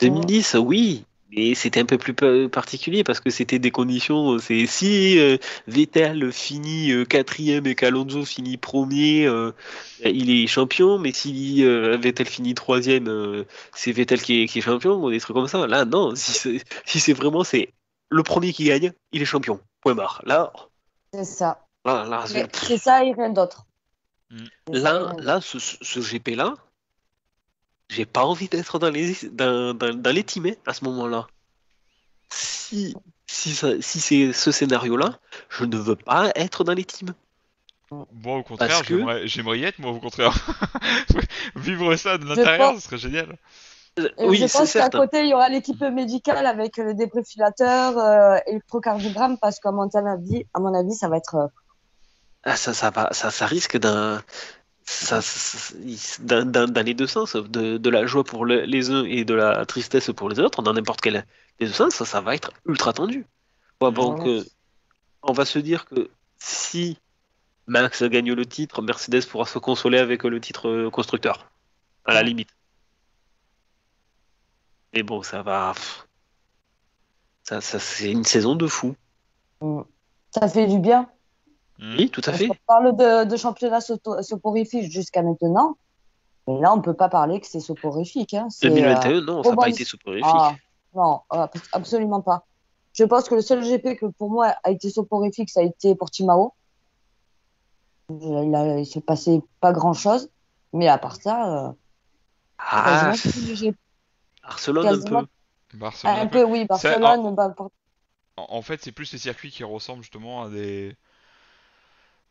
2010, oui, mais c'était un peu plus particulier parce que c'était des conditions. C'est si Vettel finit quatrième et qu'Alonso finit premier, il est champion. Mais si Vettel finit troisième, c'est Vettel qui est champion ou des trucs comme ça. Là, non. Si c'est vraiment c'est le premier qui gagne, il est champion. Point barre. C'est ça. Là, Mais c'est ça et rien d'autre. Mm. C'est ça et rien d'autre. ce GP-là, j'ai pas envie d'être dans les teams hein, à ce moment-là. Si, si c'est ce scénario-là, je ne veux pas être dans les teams. Moi, au Parce contraire, que, j'aimerais y être, moi, au contraire. Vivre ça de Je l'intérieur, pense, ce serait génial. je oui, c'est pense qu'à certes. côté, il y aura l'équipe médicale avec le débriefilateur, électrocardiogramme, parce à mon avis, ça va être. Ah, ça risque dans les deux sens, de la joie pour les uns et de la tristesse pour les autres, dans n'importe quel des deux sens, ça va être ultra tendu. Ouais, Mm. donc, on va se dire que si Max gagne le titre, Mercedes pourra se consoler avec le titre constructeur, à la limite. Mais bon, c'est une saison de fou. Mm. Ça fait du bien. Mm. Oui, tout à Parce qu'on fait. parle de championnat soporifique jusqu'à maintenant, mais là, on peut pas parler que c'est soporifique. Hein. C'est 2021, non, ça n'a pas été Ah, soporifique. non, absolument pas. Je pense que le seul GP que pour moi a été soporifique, ça a été Portimao. Il s'est passé pas grand-chose. Mais à part ça, Ah, quasiment tous les GP. Barcelone un Quasiment peu. Barcelone un un peu. peu, oui, Ça, Barcelone. en fait, c'est plus les circuits qui ressemblent justement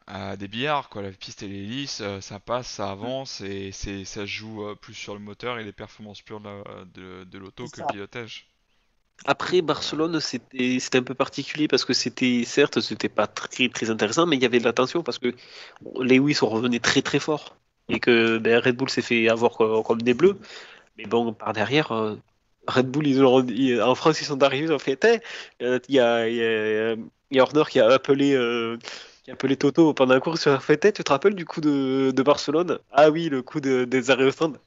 à des billards, quoi. La piste elle est lisse, ça passe, ça avance et ça se joue plus sur le moteur et les performances pures de l'auto C'est que le ça. pilotage. Après, Donc, Barcelone, c'était un peu particulier parce que certes, c'était pas très, très intéressant, mais il y avait de la tension parce que Lewis revenait très, très fort et que Red Bull s'est fait avoir comme des bleus. Mais bon, par derrière, Red Bull, en France, ils sont arrivés, ils ont fait, hey, il y a Horner qui a appelé Toto pendant la course, il a fait, hey, tu te rappelles du coup de Barcelone? Ah oui, le coup des arrêts au stand.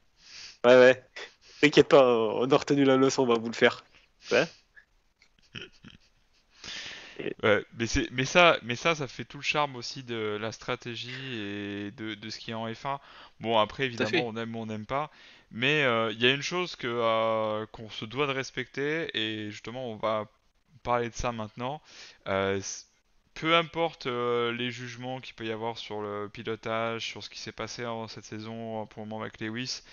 Ouais, ouais. T'inquiète pas, on a retenu la leçon, on va vous le faire. Ouais. Et- ouais, mais ça fait tout le charme aussi de la stratégie et de ce qui est en F1. Bon, après, Tout à évidemment, fait. on aime ou on n'aime pas, mais il y a une chose qu'on se doit de respecter, et justement, on va parler de ça maintenant. Euh, c- Peu importe les jugements qu'il peut y avoir sur le pilotage, sur ce qui s'est passé en cette saison pour le moment avec Lewis,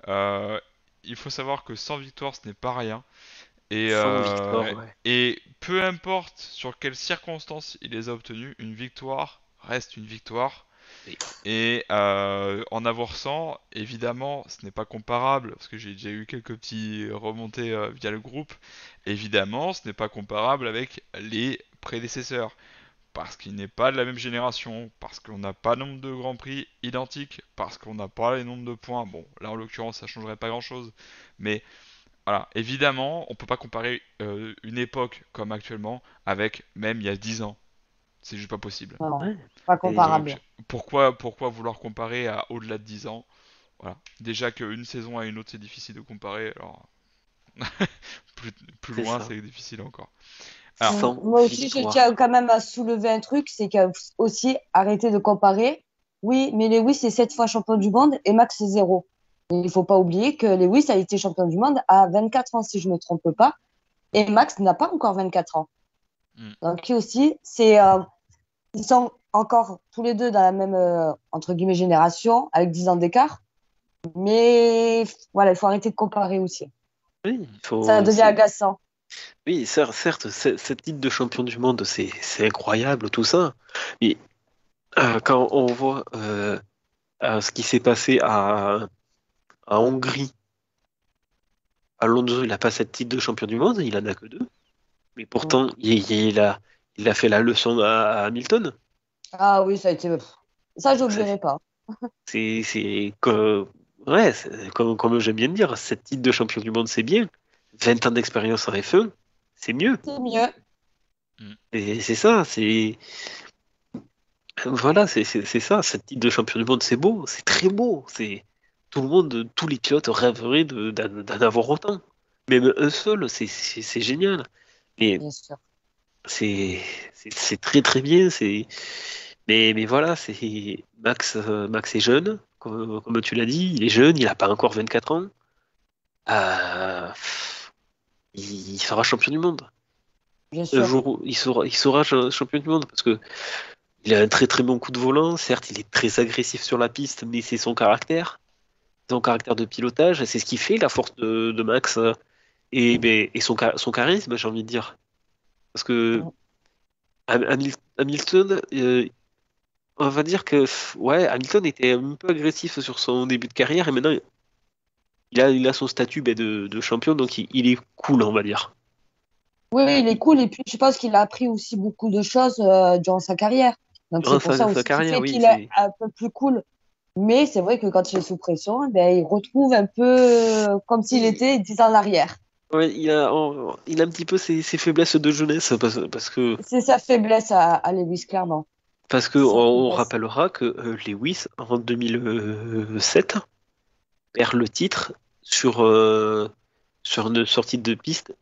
euh, il faut savoir que 100 victoires, ce n'est pas rien. Et, Sans victoire, euh, ouais. et peu importe sur quelles circonstances il les a obtenues, une victoire reste une victoire. Oui. Et en avoir 100, évidemment, ce n'est pas comparable, parce que j'ai déjà eu quelques petits remontées via le groupe. Évidemment, ce n'est pas comparable avec les prédécesseurs, parce qu'il n'est pas de la même génération, parce qu'on n'a pas nombre de grands prix identiques, parce qu'on n'a pas les nombres de points. Bon, là en l'occurrence, ça changerait pas grand-chose, mais voilà, évidemment, on peut pas comparer une époque comme actuellement avec même il y a 10 ans. C'est juste pas possible. Non, Ouais. pas Et comparable. Donc pourquoi vouloir comparer à au-delà de 10 ans? Voilà. Déjà qu'une saison à une autre c'est difficile de comparer, alors plus, plus c'est loin ça. c'est difficile encore. Alors, Sans Moi aussi, je tiens victoire. quand même à soulever un truc, c'est qu'il aussi arrêter de comparer. Oui, mais Lewis est 7 fois champion du monde et Max est zéro. Et il faut pas oublier que Lewis a été champion du monde à 24 ans, si je me trompe pas, et Max n'a pas encore 24 ans. hmm, Donc aussi, ils sont encore tous les deux dans la même entre guillemets génération, avec 10 ans d'écart. Mais voilà, il faut arrêter de comparer aussi. Oui, Ça devient agaçant. oui, certes, cette titre de champion du monde, c'est incroyable, tout ça. Mais quand on voit ce qui s'est passé à Hongrie, Alonso, il n'a pas cette titre de champion du monde, il en a que deux. Mais Mm. pourtant, il a fait la leçon à Hamilton. Ah oui, ça a été. Ça, Donc j'oublierai pas. c'est ouais, comme j'aime bien dire, cette titre de champion du monde, c'est bien. 20 ans d'expérience en F1, c'est mieux. C'est mieux. hmm. Et c'est ça, voilà, c'est ça, cette titre de champion du monde, c'est beau, c'est très beau. C'est tout le monde, tous les pilotes rêveraient d'en avoir autant. Même un seul, c'est génial. Mais Bien sûr. c'est c'est très très bien. Mais voilà, c'est Max est jeune, comme tu l'as dit, il est jeune, il n'a pas encore 24 ans. Euh, il sera champion du monde. Bien Un sûr. jour, il sera champion du monde parce que il a un très très bon coup de volant. Certes, il est très agressif sur la piste, mais c'est son caractère de pilotage, c'est ce qui fait la force de Max et son charisme, j'ai envie de dire. Parce que Hamilton, on va dire que ouais, Hamilton était un peu agressif sur son début de carrière et maintenant il a son statut de champion, donc il est cool, on va dire. Oui, oui, il est cool. Et puis, je pense qu'il a appris aussi beaucoup de choses durant sa carrière. Donc, c'est Durant pour ça sa aussi qu'il carrière, fait oui, qu'il est c'est. un peu plus cool. Mais c'est vrai que quand il est sous pression, eh ben, il retrouve un peu comme s'il était 10 ans en arrière. Ouais, il a un petit peu ses faiblesses de jeunesse C'est sa faiblesse à Lewis, clairement. parce que C'est sa on faiblesse. rappellera que Lewis en 2007 perd le titre sur une sortie de piste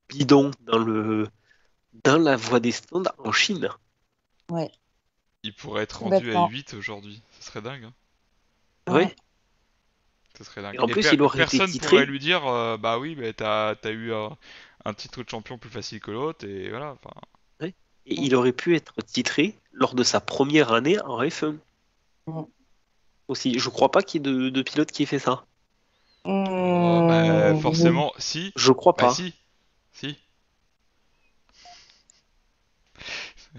bidon dans la voie des stands en Chine. Ouais, Il pourrait être tout rendu à bêtement. 8 aujourd'hui. Ce serait dingue, hein. Ouais. Ouais. Ce serait Et dingue. en Et plus, il aurait été personne pourrait titré. lui dire, bah oui, bah t'as eu un titre de champion plus facile que l'autre, et voilà. Enfin, Ouais. Et il aurait pu être titré lors de sa première année en F1 Mm. aussi. Je crois pas qu'il y ait de pilote qui ait fait ça. bah Oui. forcément, si. Je crois Bah pas. si, si.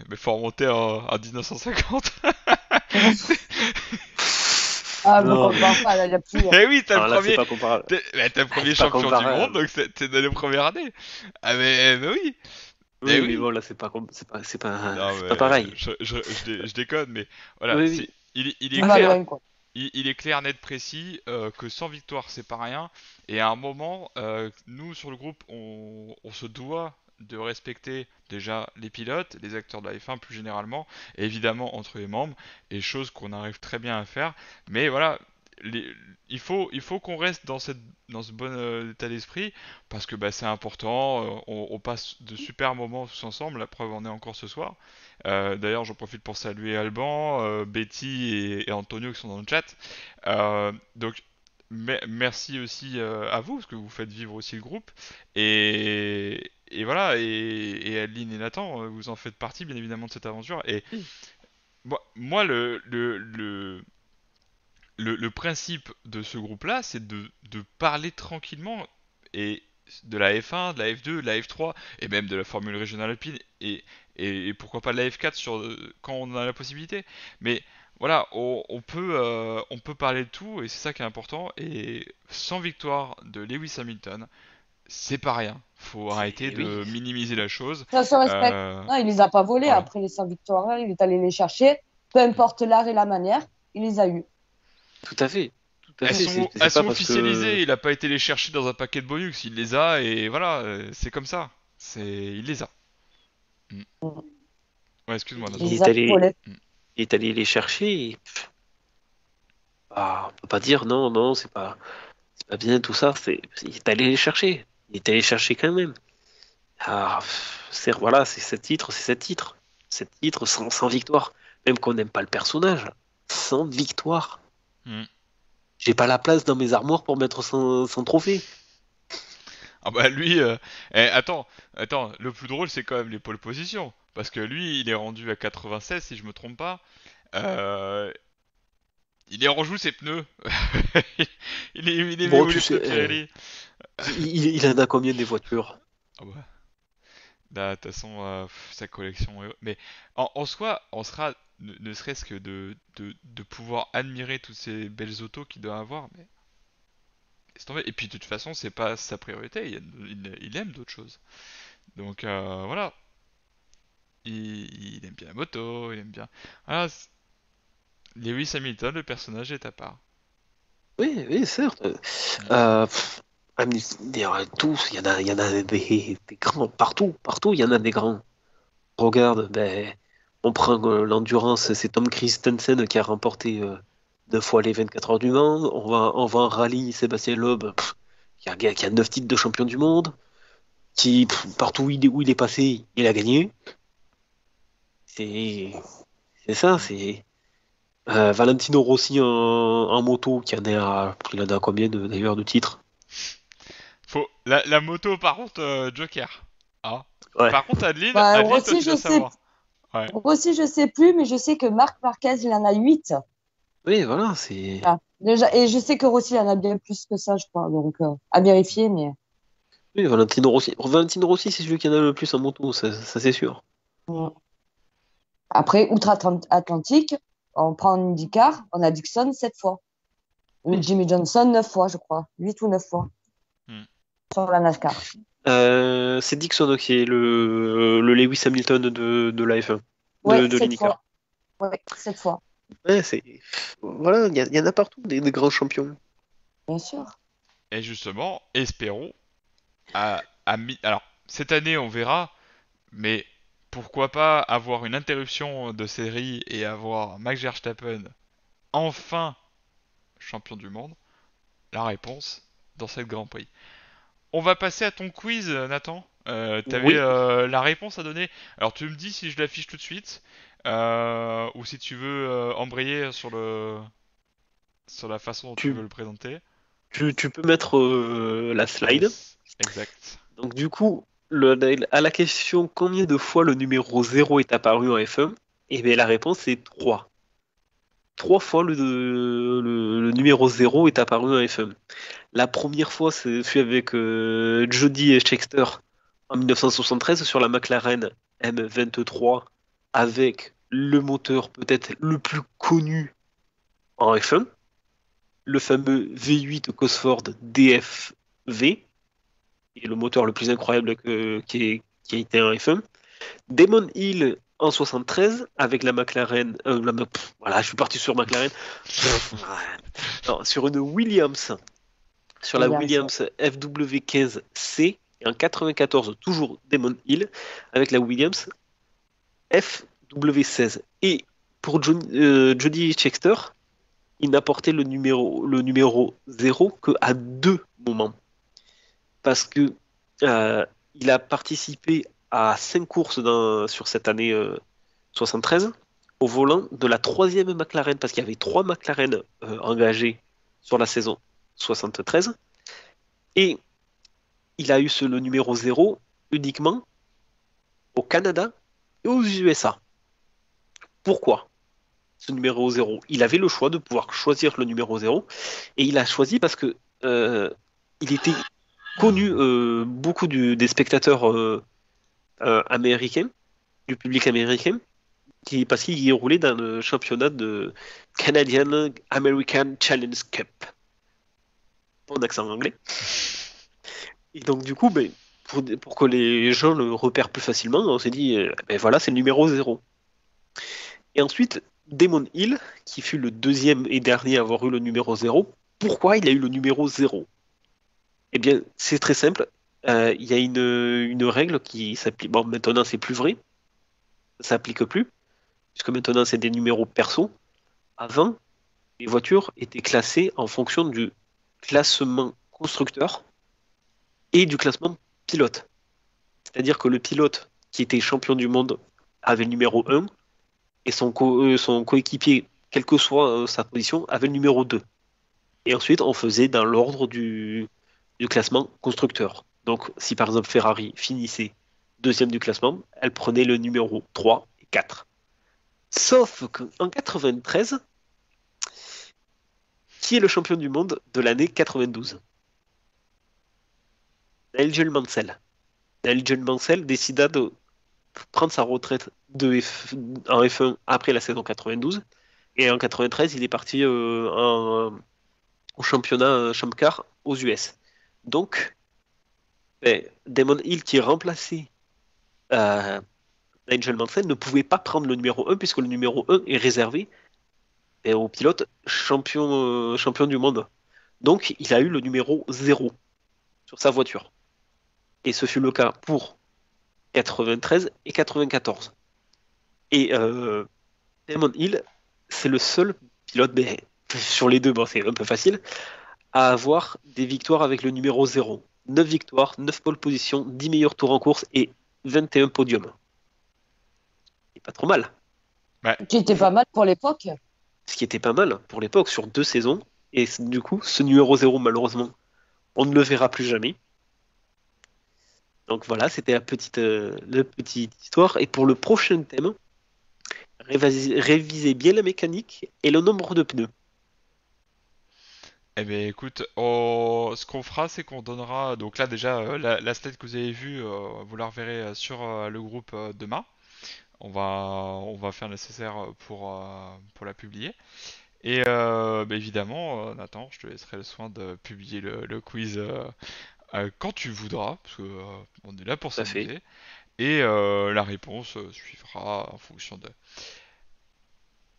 Mais faut remonter à 1950. Ah, me Non, mais compare pas, là, il n'y a plus. Eh oui, t'as le alors là, c'est premier, pas comparable. t'as le Ah, premier c'est pas champion du monde, comparable. donc c'est dans les premières années. Ah mais oui, eh Oui, mais oui. bon, là, Non c'est pas mais pareil. je déconne, mais voilà, Oui, c'est oui, il est Tu vas clair, loin, quoi. il est clair, net, précis que sans victoire c'est pas rien. Et à un moment, nous sur le groupe, on se doit de respecter déjà les pilotes, les acteurs de la F1 plus généralement, et évidemment entre les membres, et chose qu'on arrive très bien à faire. Mais voilà, les- il faut qu'on reste dans ce bon état d'esprit parce que bah, c'est important. On passe de super moments tous ensemble. La preuve en est encore ce soir. D'ailleurs, j'en profite pour saluer Alban, Betty et Antonio qui sont dans le chat. Donc, merci aussi à vous parce que vous faites vivre aussi le groupe. Et voilà. Et Adeline et Nathan, vous en faites partie bien évidemment de cette aventure. Et oui. moi le principe de ce groupe-là, c'est de parler tranquillement et de la F1, de la F2, de la F3 et même de la Formule régionale alpine et pourquoi pas de la F4 quand on a la possibilité. Mais voilà, on peut parler de tout et c'est ça qui est important. Et sans victoire de Lewis Hamilton, c'est pas rien. Faut arrêter Oui. de minimiser la chose. Ça se respecte. Euh, Non, il les a pas volés voilà. après les 100 victoires. Hein. Il est allé les chercher. Peu importe l'art et la manière, il les a eus. Tout à fait. Tout à fait. C'est Elles pas sont parce que. officialisées, il a pas été les chercher dans un paquet de bonus, il les a et voilà, c'est comme ça. Il les a. Mm. Ouais, excuse-moi, Il Il Nathan. les est a allé, volés. Mm. il est allé les chercher. On peut pas dire non, non, c'est pas bien tout ça. Il est allé les chercher. Il est allé chercher quand même. Voilà, c'est 7 titres, c'est 7 titres. 7 titres sans victoire. Même qu'on n'aime pas le personnage, sans victoire. Mm. J'ai pas la place dans mes armoires pour mettre son trophée. Ah bah lui, attends, le plus drôle c'est quand même les pole positions. Parce que lui, il est rendu à 96 si je me trompe pas. Euh, il est rejoue ses pneus. Il est mis Bon, où tu les sais, pneus Pirelli? il en a combien des voitures? Ah bah, de toute façon, sa collection. Mais en soi, on sera, ne serait-ce que de pouvoir admirer toutes ces belles autos qu'il doit avoir. Mais laisse tomber. Et puis de toute façon, c'est pas sa priorité. Il aime d'autres choses. Donc voilà. Il aime bien la moto, il aime bien. Voilà. Lewis Hamilton, le personnage est à part. Oui, oui, certes. Mm. Pff, tous, il y en a des grands, partout, il y en a des grands. Regarde, ben, on prend l'endurance, c'est Tom Christensen qui a remporté 2 fois les 24 heures du Mans. On va en rallye, Sébastien Loeb, qui a 9 titres de champion du monde, partout où il est passé, il a gagné. C'est, c'est ça, Mm. c'est. Valentino Rossi en moto, il en a combien d'ailleurs de titres? La moto, par contre, Joker. Ah. Ouais. Par contre, Bah, Adeline, toi, Rossi, tu dois je sais, savoir. Ouais. Rossi, je sais plus, mais je sais que Marc Marquez, il en a 8. Oui, voilà, c'est. Ah, déjà, et je sais que Rossi, il en a bien plus que ça, je crois. Donc, à vérifier, mais. Oui, Valentino Rossi. Valentino Rossi, c'est celui qui en a le plus en moto, ça c'est sûr. Mm. Après, outre-Atlantique, on prend une IndyCar, on a Dixon 7 fois. Oui. Jimmy Johnson 9 fois, je crois. 8 ou 9 fois Hmm. sur la NASCAR. C'est Dixon qui est le Lewis Hamilton de la F1, Ouais, de 7 l'IndyCar. fois. Ouais, 7 fois, Ouais, voilà, il y en a partout des grands champions. bien sûr. Et justement, espérons alors cette année on verra, mais pourquoi pas avoir une interruption de série et avoir Max Verstappen enfin champion du monde? La réponse dans cette Grand Prix. On va passer à ton quiz, Nathan. T'avais Oui, la réponse à donner. Alors tu me dis si je l'affiche tout de suite, ou si tu veux embrayer sur la façon dont tu tu, veux le présenter. tu peux mettre la slide. Yes, exact. Donc du coup, à la question combien de fois le numéro 0 est apparu en F1, eh bien la réponse est 3. 3 fois le numéro 0 est apparu en F1. La première fois, ce fut avec Jody Scheckter en 1973 sur la McLaren M23 avec le moteur peut-être le plus connu en F1, le fameux V8 Cosford DFV, qui est le moteur le plus incroyable qui a été en F1. Damon Hill en 73 avec la McLaren. Voilà, je suis parti sur McLaren. Non, sur une Williams, sur la Williams. Williams FW15C. Et en 94, toujours Damon Hill avec la Williams FW16. Et pour Jody Scheckter, il n'a porté le numéro 0 qu'à 2 moments. Parce que il a participé à 5 courses sur cette année 73 au volant de la troisième McLaren, parce qu'il y avait 3 McLaren engagés sur la saison 73. Et il a eu le numéro 0 uniquement au Canada et aux USA. Pourquoi ce numéro 0? Il avait le choix de pouvoir choisir le numéro 0 et il a choisi parce que il était connu beaucoup des spectateurs américains, du public américain, parce qu'il y roulait dans le championnat de Canadian American Challenge Cup. En accent anglais. Et donc, du coup, ben, pour que les gens le repèrent plus facilement, on s'est dit, ben voilà, c'est le numéro 0. Et ensuite, Damon Hill, qui fut le deuxième et dernier à avoir eu le numéro 0, pourquoi il a eu le numéro 0? Eh bien, c'est très simple. Il y a une règle qui s'applique. Bon, maintenant, c'est plus vrai. Ça s'applique plus, puisque maintenant, c'est des numéros perso. Avant, les voitures étaient classées en fonction du classement constructeur et du classement pilote. C'est-à-dire que le pilote qui était champion du monde avait le numéro 1 et son coéquipier, quelle que soit sa position, avait le numéro 2. Et ensuite, on faisait dans l'ordre du classement constructeur. Donc, si par exemple Ferrari finissait deuxième du classement, elle prenait le numéro 3 et 4. Sauf qu'en 93, qui est le champion du monde de l'année 92? Nigel Mansell. Nigel Mansell décida de prendre sa retraite en F1 après la saison 92. Et en 93, il est parti au championnat Champ Car aux US. Donc, Damon Hill, qui remplaçait euh, Nigel Mansell, ne pouvait pas prendre le numéro 1 puisque le numéro 1 est réservé au pilote champion du monde. Donc, il a eu le numéro 0 sur sa voiture. Et ce fut le cas pour 93 et 94. Et Damon Hill, c'est le seul pilote, sur les deux, bon, c'est un peu facile, à avoir des victoires avec le numéro 0. 9 victoires, 9 pole positions, 10 meilleurs tours en course et 21 podiums. C'est pas trop mal. Ouais, Qui était pas mal pour l'époque. Ce qui était pas mal pour l'époque sur 2 saisons. Et du coup, ce numéro 0, malheureusement, on ne le verra plus jamais. Donc voilà, c'était la petite histoire. Et pour le prochain thème, révisez bien la mécanique et le nombre de pneus. Eh ben écoute, ce qu'on fera, c'est qu'on donnera. Donc là déjà, la slide que vous avez vue, vous la reverrez sur le groupe demain. On va faire le nécessaire pour la publier. Et bah, évidemment, Nathan, je te laisserai le soin de publier le quiz quand tu voudras, parce que on est là pour Tout à fait. s'amuser. Et la réponse suivra en fonction de.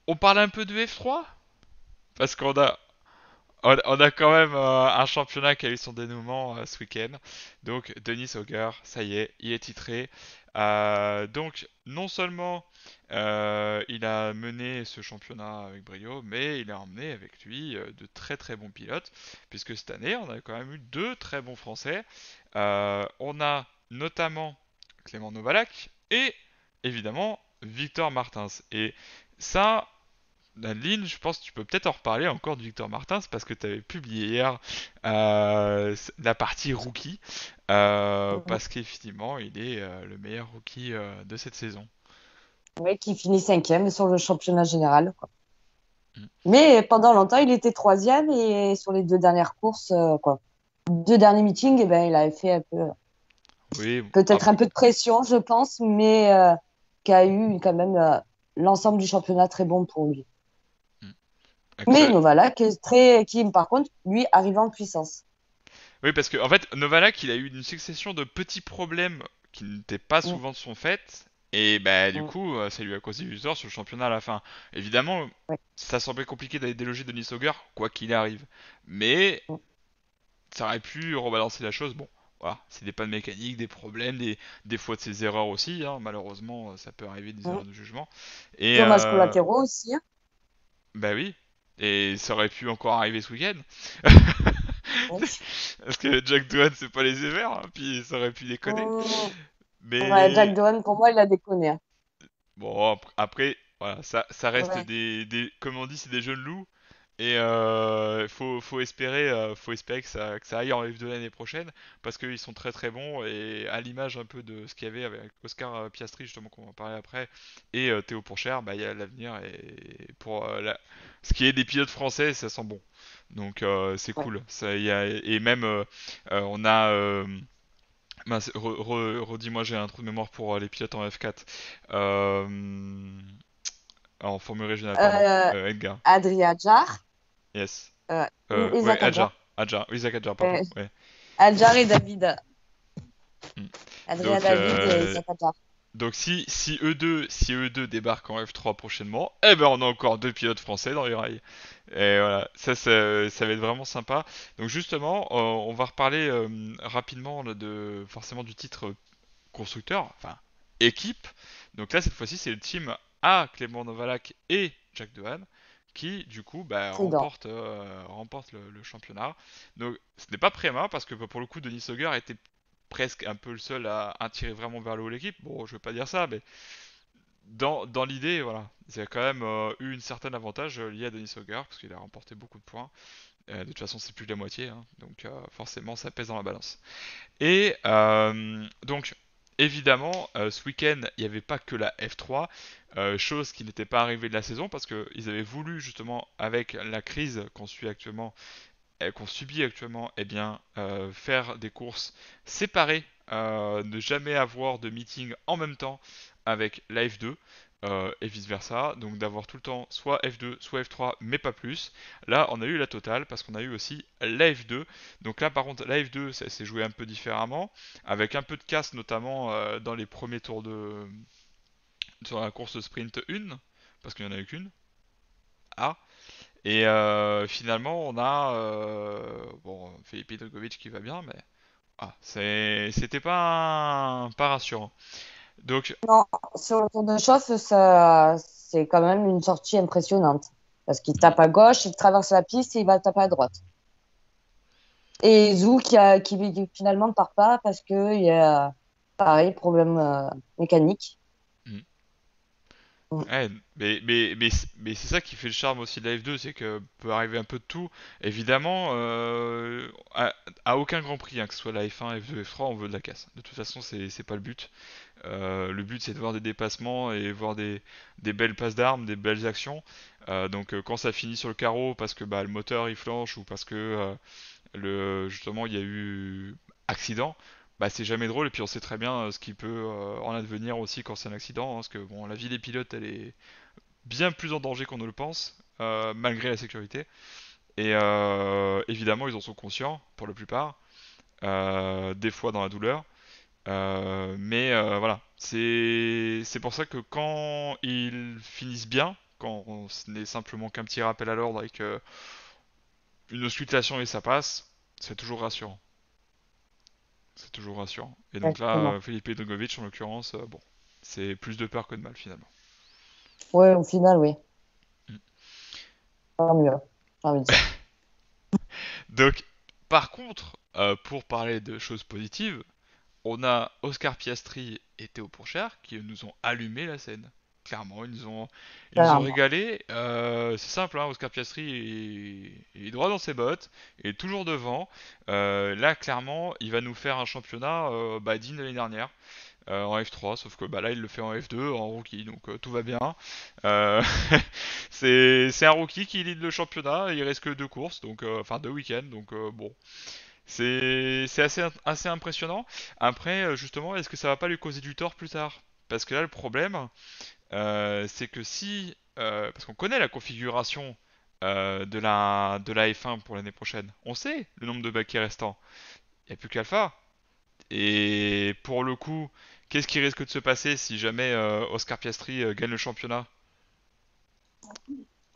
On parle un peu de F3 parce qu'on a quand même un championnat qui a eu son dénouement ce week-end. Donc Denis Auger, ça y est, il est titré. Donc non seulement il a mené ce championnat avec brio, mais il a emmené avec lui de très très bons pilotes, puisque cette année on a quand même eu deux très bons Français. On a notamment Clément Novalak et évidemment Victor Martins. Et ça, Adeline, je pense que tu peux peut-être en reparler encore de Victor Martins parce que tu avais publié hier la partie rookie Mhm. parce qu'effectivement il est le meilleur rookie de cette saison. Oui, qui finit cinquième sur le championnat général, quoi. Mm. Mais pendant longtemps, il était troisième et sur les deux dernières courses, quoi. Deux derniers meetings, eh ben, il avait fait un peu, Oui, peut-être un peu de pression, je pense, mais qui a eu quand même l'ensemble du championnat très bon pour lui. mm. Mais Novalak est qui, par contre, lui, arrive en puissance. Oui, parce que en fait Novalak il a eu une succession de petits problèmes qui n'étaient pas Mm, souvent de son fait et bah du mm, coup ça lui a causé du tort sur le championnat à la fin. Évidemment, ouais, ça semblait compliqué d'aller déloger Denis Sauger quoi qu'il arrive, mais mm, ça aurait pu rebalancer la chose. Bon, voilà, c'est des pannes mécaniques, des problèmes, des fois de ses erreurs aussi. Hein. Malheureusement, ça peut arriver des mm. erreurs de jugement. Et Dommages collatéraux aussi, hein. bah oui, et ça aurait pu encore arriver ce week-end. Oui. Parce que Jack Doohan, c'est pas les sévères, hein, puis ça aurait pu déconner. Mm. Ouais, Mais Jack Dohan, pour moi, il a déconné, hein. bon, après, voilà, ça reste Ouais. comme on dit, c'est des jeunes loups. Et faut espérer que ça aille en F2 l'année prochaine parce qu'ils sont très très bons et à l'image un peu de ce qu'il y avait avec Oscar Piastri justement qu'on va en parler après et Théo Pourchaire, bah il y a l'avenir et pour ce qui est des pilotes français ça sent bon donc c'est Ouais. cool ça, et même on a mince, redis-moi j'ai un trou de mémoire pour les pilotes en F4 en Formule régionale pardon Euh, Edgar. Adrien Adjar, Yes. euh, Ouais, Isaac Adjar. Adja. Adja. Oui, Isaac Adja, pardon. Euh, Ouais. Adjar et David. Mm. Adrien Donc, David et Isaac Adjar. donc si eux deux débarquent en F3 prochainement, eh ben on a encore deux pilotes français dans les rails. Et voilà, ça va être vraiment sympa. Donc justement, on va reparler rapidement là, de forcément du titre constructeur, enfin équipe. Donc là, cette fois-ci, c'est le team A, Clément Novalak et Jacques Dehaene qui du coup bah, Prudent. remporte le championnat. Donc ce n'est pas Préma parce que pour le coup Denis Sauger était presque un peu le seul à tirer vraiment vers le haut l'équipe. Bon, je veux pas dire ça, mais dans l'idée, voilà, il y a quand même eu une certaine avantage lié à Denis Sauger parce qu'il a remporté beaucoup de points. De toute façon, c'est plus de la moitié, hein, donc forcément, ça pèse dans la balance. Et donc, évidemment, ce week-end, il n'y avait pas que la F3, chose qui n'était pas arrivée de la saison parce qu'ils avaient voulu justement, avec la crise qu'on subit actuellement, eh bien, faire des courses séparées, ne jamais avoir de meeting en même temps avec la F2. Et vice versa, donc d'avoir tout le temps soit F2, soit F3, mais pas plus. Là, on a eu la totale parce qu'on a eu aussi la F2. Donc là, par contre, la F2, ça s'est joué un peu différemment, avec un peu de casse, notamment dans les premiers tours sur la course sprint 1, parce qu'il n'y en a eu qu'une. Ah, et finalement, on a bon, Felipe Drugovich qui va bien, mais c'était pas rassurant. Donc, Non, sur le tour de chauffe, ça, c'est quand même une sortie impressionnante. Parce qu'il hmm, tape à gauche, il traverse la piste et il va taper à droite. Et Zou qui finalement ne part pas parce que il y a, pareil, problème mécanique. hmm. Mm. Ouais, mais c'est ça qui fait le charme aussi de la F2, c'est que peut arriver un peu de tout. Évidemment, à aucun Grand Prix, hein, que ce soit la F1, F2, F3, on veut de la casse. De toute façon, c'est pas le but. Le but, c'est de voir des dépassements et voir des belles passes d'armes, des belles actions. Donc quand ça finit sur le carreau parce que le moteur il flanche ou parce que justement il y a eu accident, c'est jamais drôle et puis on sait très bien ce qui peut en advenir aussi quand c'est un accident, hein, parce que bon, la vie des pilotes elle est bien plus en danger qu'on ne le pense, malgré la sécurité. Et évidemment ils en sont conscients pour la plupart, des fois dans la douleur. Mais voilà, c'est pour ça que quand ils finissent bien, quand ce n'est simplement qu'un petit rappel à l'ordre avec une auscultation et ça passe, c'est toujours rassurant. C'est toujours rassurant. Et donc là, Exactement. Felipe Drugovich, en l'occurrence, bon, c'est plus de peur que de mal finalement. Ouais, au final, oui. Mm. Tant mieux, j'ai envie de dire. Donc, par contre, pour parler de choses positives, on a Oscar Piastri et Théo Pourchère qui nous ont allumé la scène. Clairement, ils nous ont Clairement. régalé. C'est simple, hein, Oscar Piastri est droit dans ses bottes, il est toujours devant. Là, clairement, il va nous faire un championnat digne de l'année dernière. En F3, sauf que là il le fait en F2, en rookie, donc tout va bien. Euh, c'est un rookie qui lead le championnat, il reste que 2 courses, donc enfin 2 week-ends, donc bon, c'est assez impressionnant. Après, justement, est-ce que ça va pas lui causer du tort plus tard? Parce que là, le problème, c'est que si, parce qu'on connaît la configuration de la F1 pour l'année prochaine, on sait le nombre de baquets restants. Il n'y a plus qu'Alpha. Et pour le coup, qu'est-ce qui risque de se passer si jamais Oscar Piastri gagne le championnat?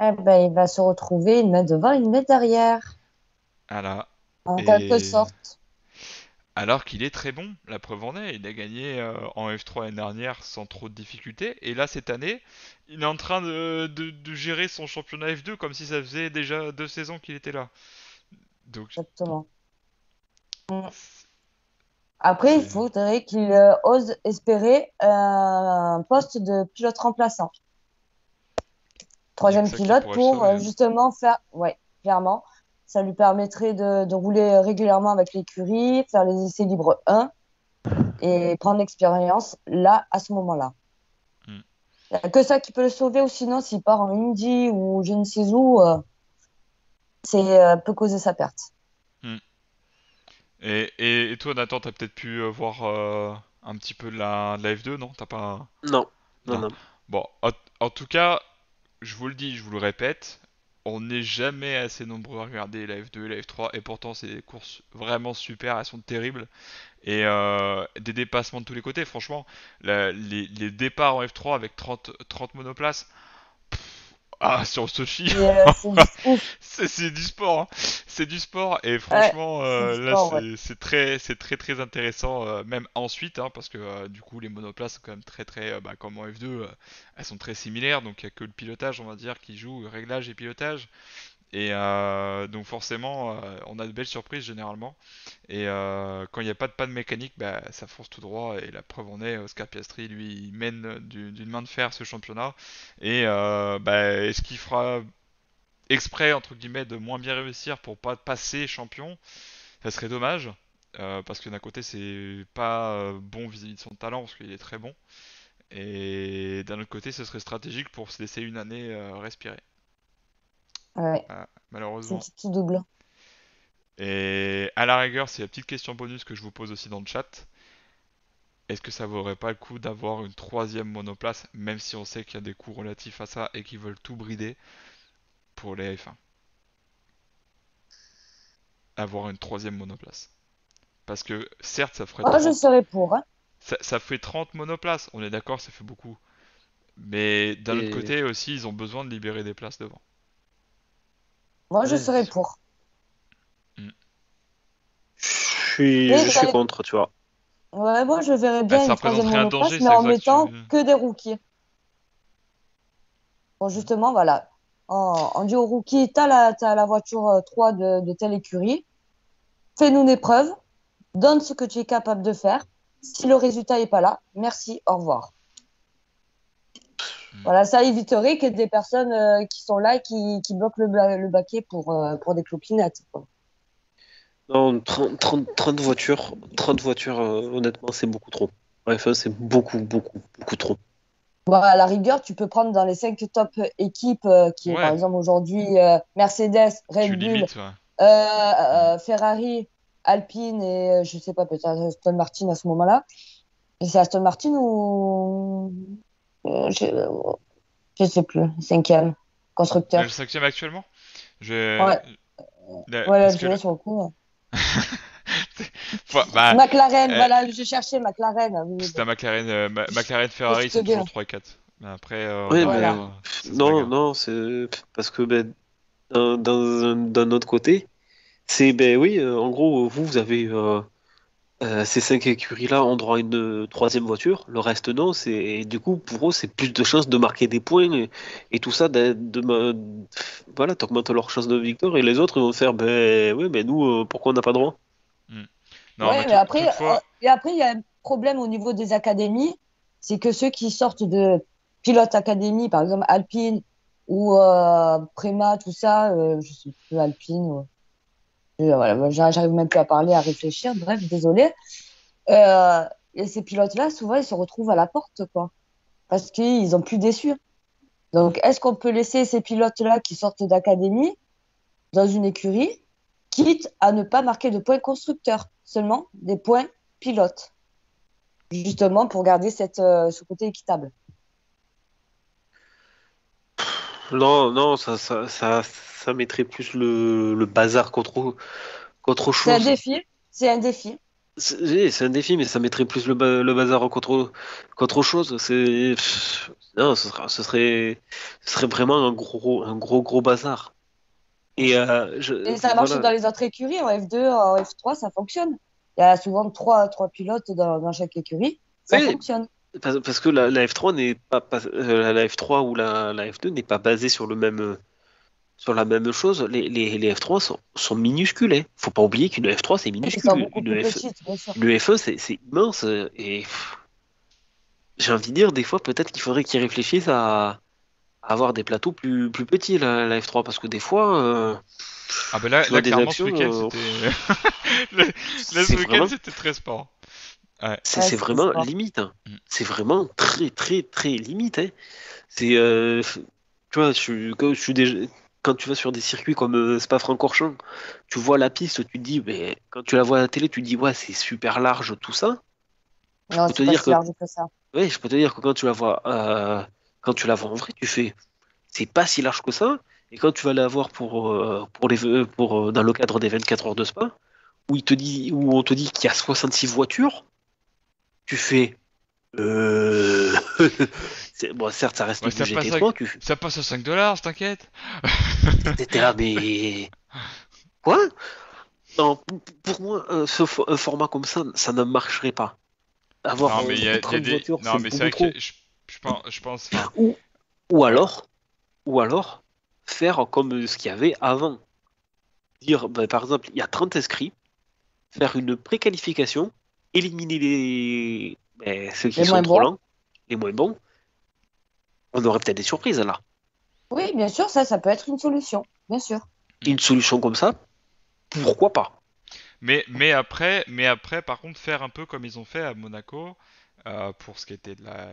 Eh ben, il va se retrouver une main devant, une main derrière, Voilà. en quelque Et sorte. alors qu'il est très bon, la preuve en est, il a gagné en F3 l'année dernière sans trop de difficultés. Et là, cette année, il est en train de gérer son championnat F2 comme si ça faisait déjà 2 saisons qu'il était là. Donc, Exactement. Après, il c'est faudrait qu'il ose espérer un poste de pilote remplaçant. il y a que Troisième ça qui pilote pourrait le pour sauver, hein. justement faire, ouais, clairement, ça lui permettrait de rouler régulièrement avec l'écurie, faire les essais libres 1 et prendre l'expérience là, à ce moment-là. Hmm, Il n'y a que ça qui peut le sauver, ou sinon, s'il part en Indy ou je ne sais où, c'est peut causer sa perte. hmm. Et toi, Nathan, t'as peut-être pu voir un petit peu de la F2, non? T'as pas. Non, non, Non. non. Bon, en tout cas, je vous le dis, je vous le répète, on n'est jamais assez nombreux à regarder la F2 et la F3, et pourtant c'est des courses vraiment super, elles sont terribles, et des dépassements de tous les côtés, franchement, les départs en F3 avec 30 monoplaces, sur Sochi, C'est juste ouf. c'est du sport, hein. C'est du sport et Ouais, franchement c'est du là sport, ouais. c'est très intéressant même ensuite, hein, parce que du coup les monoplaces sont quand même très comme en F2, elles sont très similaires, donc il y a que le pilotage on va dire qui joue, le réglage et pilotage, et donc forcément on a de belles surprises généralement, et quand il n'y a pas de panne mécanique, ça fonce tout droit, et la preuve en est, Oscar Piastri lui il mène d'une main de fer ce championnat, et est-ce qu'il fera exprès entre guillemets de moins bien réussir pour pas passer champion? Ça serait dommage, parce que d'un côté c'est pas bon vis-à-vis de son talent parce qu'il est très bon, et d'un autre côté ce serait stratégique pour se laisser une année respirer. Ouais, c'est Malheureusement. tout double. Et à la rigueur, c'est la petite question bonus que je vous pose aussi dans le chat. Est-ce que ça vaudrait pas le coup d'avoir une troisième monoplace, même si on sait qu'il y a des coûts relatifs à ça et qu'ils veulent tout brider pour les F1? Avoir une troisième monoplace. Parce que certes, ça ferait Moi, je 30. serais pour, hein. Ça fait 30 monoplaces, on est d'accord, ça fait beaucoup. Mais d'un autre Et côté aussi, ils ont besoin de libérer des places devant. Moi, je ouais, serais pour. Mm. je Mais suis contre, tu vois. ouais, moi, je verrais Bah, bien ça une troisième représenterait un monoplace, danger, mais c'est en ça que tu. mettant que des rookies. Bon, Mm. justement, voilà. On dit aux rookies, t'as la voiture 3 de telle écurie, fais-nous une épreuve, donne ce que tu es capable de faire. Si le résultat n'est pas là, merci, au revoir. Mm. Voilà, ça éviterait que des personnes qui sont là et qui bloquent le baquet pour des clopinettes, quoi. Non, 30 voitures, 30 voitures, honnêtement, c'est beaucoup trop. Bref, c'est beaucoup, beaucoup, beaucoup trop. Bon, à la rigueur, tu peux prendre dans les 5 top équipes, qui est par Ouais, exemple aujourd'hui Mercedes, tu Red Bull, limites, ouais. Mm. Ferrari, Alpine et je sais pas, peut-être Aston Martin à ce moment-là. Et c'est Aston Martin ou je sais plus, cinquième Le constructeur. cinquième actuellement? Je... Ouais, Parce voilà, que je l'ai sur le coup. Bah, McLaren, euh, voilà, je cherchais McLaren. Oui, c'était un bon, McLaren, McLaren je Ferrari, cite c'est toujours bien. 3-4. Mais après, Oui, mais derrière, Voilà. ça se non, bagarre. non, c'est parce que ben, d'un autre côté, c'est ben oui, en gros, vous avez ces 5 écuries-là ont droit à une troisième voiture, le reste non. Et du coup, pour eux, c'est plus de chances de marquer des points et tout ça. Voilà, t'augmentes leurs chances de victoire et les autres ils vont faire ben oui, mais nous, pourquoi on n'a pas droit? Mm. Non, mais Ouais, mais après, toutefois, il y a un problème au niveau des académies, c'est que ceux qui sortent de pilote académie, par exemple Alpine ou Prema, tout ça, je sais plus Alpine. Voilà, moi, j'arrive même plus à parler, à réfléchir. Bref, désolé. Euh, et ces pilotes-là, souvent, ils se retrouvent à la porte, quoi, parce qu'ils ont plus déçu. Donc, est-ce qu'on peut laisser ces pilotes-là qui sortent d'académie dans une écurie, quitte à ne pas marquer de points constructeurs, seulement des points pilotes, justement pour garder ce côté équitable. Non, non, ça mettrait plus le bazar qu'autre C'est un chose. défi, c'est un défi. C'est un défi, mais ça mettrait plus le bazar qu'autre chose. Non, ce serait vraiment un gros bazar. Et Et ça marche voilà. dans les autres écuries, en F2, en F3, ça fonctionne. Il y a souvent trois pilotes dans chaque écurie, ça Oui, fonctionne. parce que la F3 n'est la F3 ou la F2 n'est pas basée sur la même chose. Les F3 sont minuscules, hein. Faut pas oublier qu'une F3 c'est Ils sont minuscule. beaucoup plus petites, bien sûr. Une F1 c'est immense. Et j'ai envie de dire, des fois, peut-être qu'il faudrait qu'ils réfléchissent à avoir des plateaux plus petits, la F3, parce que des fois, ah ben là, tu vois des clairement, ce actions, week-end, c'était... le- Là, ce c'est week-end, vraiment, c'était très sport. Ouais. c'est Ouais, c'est c'était vraiment sport. limite, hein. Mm. C'est vraiment très, très, très limite, hein. C'est, tu vois, quand tu vas sur des circuits comme Spa-Francorchamps, tu vois la piste, tu te dis, mais quand tu la vois à la télé, tu te dis, ouais, c'est super large, tout ça. Je Non, peux te c'est pas dire si que, large que ça. ouais, je peux te dire que quand tu la vois en vrai, tu fais, c'est pas si large que ça. Et quand tu vas la voir dans le cadre des 24 heures de Spa, où on te dit qu'il y a 66 voitures, tu fais, euh... bon, certes, ça reste Ouais, des budgets étroits, ça passe à 5 $, t'inquiète. t'étais là, mais quoi? Non, pour moi, un format comme ça ne marcherait pas. Avoir Non, mais il y a 30 des... voitures, Non, c'est mais c'est beaucoup vrai que trop. je pense, enfin... Ou, ou Ouais. alors, ou alors, faire comme ce qu'il y avait avant. Dire, ben, par exemple, il y a 30 inscrits, faire une préqualification, éliminer ceux qui Les sont moins trop bons. lents, les moins bons. On aurait peut-être des surprises là. Oui, bien sûr, ça peut être une solution, bien sûr. Une solution comme ça, pourquoi pas? Mais après, par contre, faire un peu comme ils ont fait à Monaco, pour ce qui était de la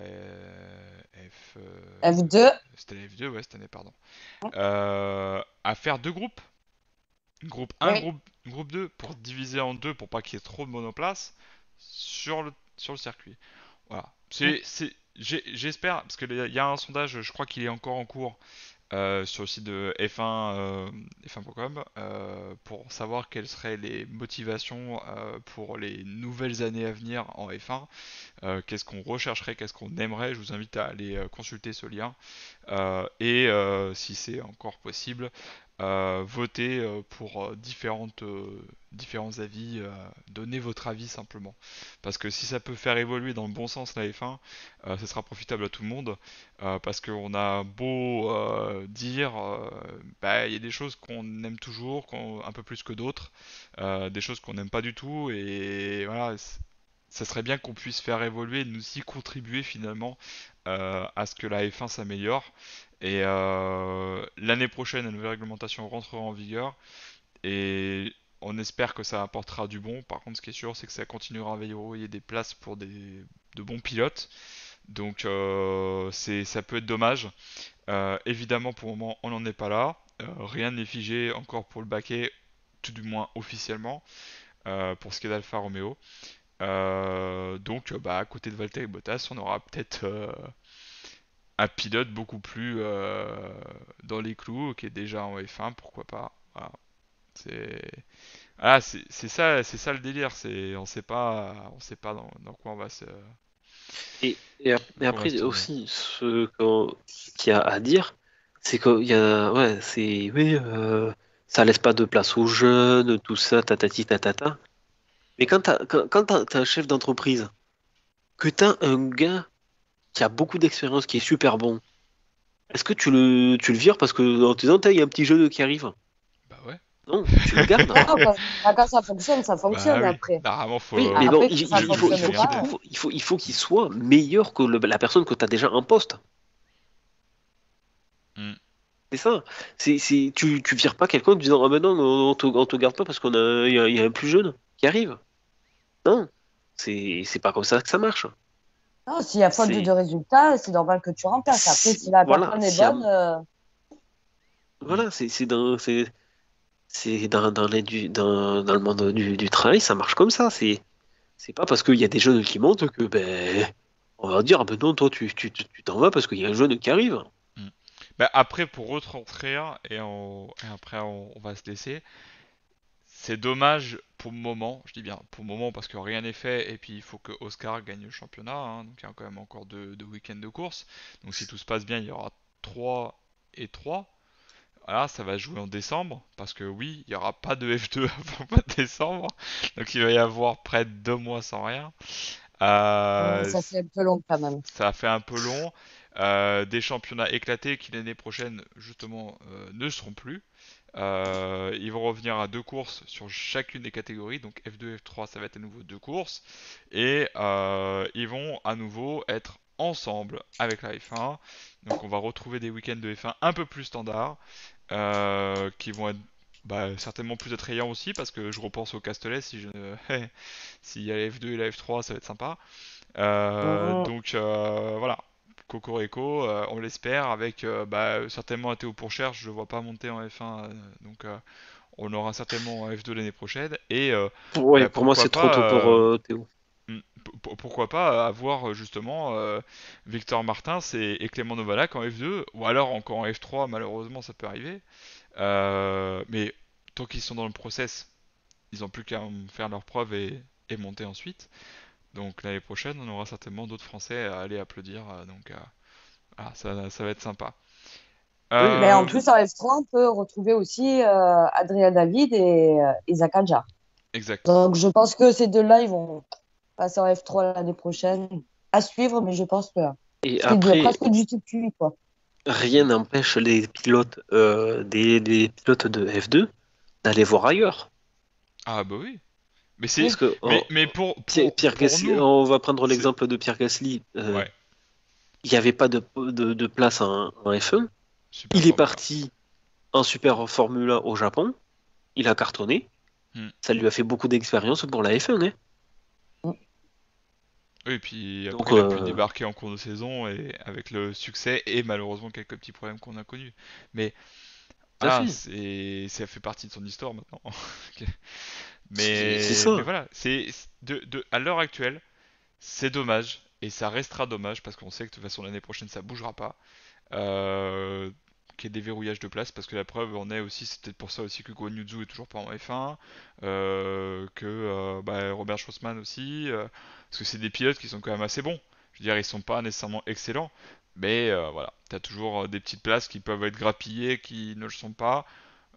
F2, c'était la F2, ouais, cette année, pardon. À faire deux groupes. Groupe 1, oui. groupe 2, pour diviser en deux, pour pas qu'il y ait trop de monoplace sur le circuit. Voilà. J'espère, parce qu'il y a un sondage, je crois qu'il est encore en cours, sur le site de F1, F1.com, pour savoir quelles seraient les motivations pour les nouvelles années à venir en F1. Qu'est-ce qu'on rechercherait, qu'est-ce qu'on aimerait. Je vous invite à aller consulter ce lien. Et si c'est encore possible, voter pour différents avis, donnez votre avis simplement. Parce que si ça peut faire évoluer dans le bon sens la F1, ce sera profitable à tout le monde. Parce qu'on a beau dire, bah, il y a des choses qu'on aime toujours, un peu plus que d'autres, des choses qu'on n'aime pas du tout, et voilà, ça serait bien qu'on puisse faire évoluer et nous y contribuer finalement à ce que la F1 s'améliore. Et l'année prochaine, la nouvelle réglementation rentrera en vigueur et on espère que ça apportera du bon. Par contre, ce qui est sûr, c'est que ça continuera à verrouiller des places pour de bons pilotes. Donc ça peut être dommage. Évidemment, pour le moment, on n'en est pas là. Rien n'est figé encore pour le baquet, tout du moins officiellement, pour ce qui est d'Alfa Romeo. Donc, bah, à côté de Valtteri Bottas, on aura peut-être un pilote beaucoup plus dans les clous, qui est déjà en F1, pourquoi pas. Voilà. C'est c'est ça le délire. On sait pas dans quoi on va se, Et qu'on va se après tourner. aussi, qu'il y a à dire, c'est qu'il y a, ouais, c'est, oui, ça laisse pas de place aux jeunes, tout ça, tatati tatata. Mais quand t'as un chef d'entreprise, que t'as un gars qui a beaucoup d'expérience, qui est super bon, est-ce que tu le vires parce que en te disant, il y a un petit jeune qui arrive? Bah ouais. Non, tu le gardes. Non, quand ça Bah fonctionne oui. après. Normalement, Oui, mais bon, Après, que ça le jeu fonctionne faut il pas. garder. prouve, il faut qu'il soit meilleur que la personne que tu as déjà en poste. Hmm. C'est ça. Tu vires pas quelqu'un en te disant, ah ben non, on te garde pas parce il y a un plus jeune qui arrive. Non, c'est pas comme ça que ça marche. Non, s'il y a faute de C'est, résultats, c'est normal que tu remplaces. Après, si la voilà, personne est bonne, Hmm. voilà, c'est dans le monde du travail, ça marche comme ça. C'est pas parce qu'il y a des jeunes qui montent que, ben, on va dire, ah ben non, toi, tu t'en vas parce qu'il y a un jeune qui arrive. Hmm. Bah après, pour retranscrire, et après on va se laisser, c'est dommage pour le moment, je dis bien pour le moment parce que rien n'est fait, et puis il faut que Oscar gagne le championnat, hein, donc il y a quand même encore deux week-ends de course, donc si tout se passe bien, il y aura 3 et 3. Voilà, ça va jouer en décembre, parce que oui, il n'y aura pas de F2 avant le mois de décembre, donc il va y avoir près de 2 mois sans rien. Euh, ça fait un peu long quand même. Ça fait un peu long. Des championnats éclatés qui l'année prochaine justement ne seront plus. Ils vont revenir à 2 courses sur chacune des catégories, donc F2, F3, ça va être à nouveau 2 courses, et ils vont à nouveau être ensemble avec la F1. Donc on va retrouver des week-ends de F1 un peu plus standards, qui vont être certainement plus attrayants aussi, parce que je repense au Castellet, si je s'il y a la F2 et la F3, ça va être sympa. Mhm. Voilà, Cocorico, on l'espère, avec certainement un Théo Pourchère, je ne le vois pas monter en F1, donc on aura certainement en F2 l'année prochaine, et Ouais, pour moi, pourquoi c'est trop tôt pas, pour Théo. pourquoi pas avoir justement Victor Martins et Clément Novalak en F2, ou alors encore en F3, malheureusement ça peut arriver, mais tant qu'ils sont dans le process, ils n'ont plus qu'à faire leurs preuves et monter ensuite. Donc l'année prochaine, on aura certainement d'autres Français à aller applaudir. Ça va être sympa. Oui, Mais en Euh, plus, en F3, on peut retrouver aussi Adrien David et Isaac Adjar. exact. Donc, je pense que ces deux-là, ils vont passer en F3 l'année prochaine. À suivre, mais je pense que et c'est après, presque du tout cuit, quoi. rien n'empêche les pilotes, des pilotes de F2 d'aller voir ailleurs. Ah bah oui. Mais c'est, Parce que mais Pierre pour Gasly, nous, on va prendre c'est, l'exemple de Pierre Gasly. ouais, Il n'y avait pas de place en F1. super Il est formula. parti en Super Formula au Japon. Il a cartonné. Hmm. Ça lui a fait beaucoup d'expérience pour la F1, hein. Oui, et puis Donc, après, il a pu débarquer en cours de saison et avec le succès et malheureusement quelques petits problèmes qu'on a connus. Mais tout à ah, fait. ça fait partie de son histoire maintenant. C'est Mais ça. voilà, à l'heure actuelle, c'est dommage, et ça restera dommage parce qu'on sait que de toute façon l'année prochaine ça bougera pas. Qu'il y ait des verrouillages de place, parce que la preuve en est aussi, c'est peut-être pour ça aussi que Guan Yu Zhou est toujours pas en F1, que Robert Schwarzman aussi, parce que c'est des pilotes qui sont quand même assez bons. Je veux dire, ils sont pas nécessairement excellents, mais voilà, t'as toujours des petites places qui peuvent être grappillées, qui ne le sont pas.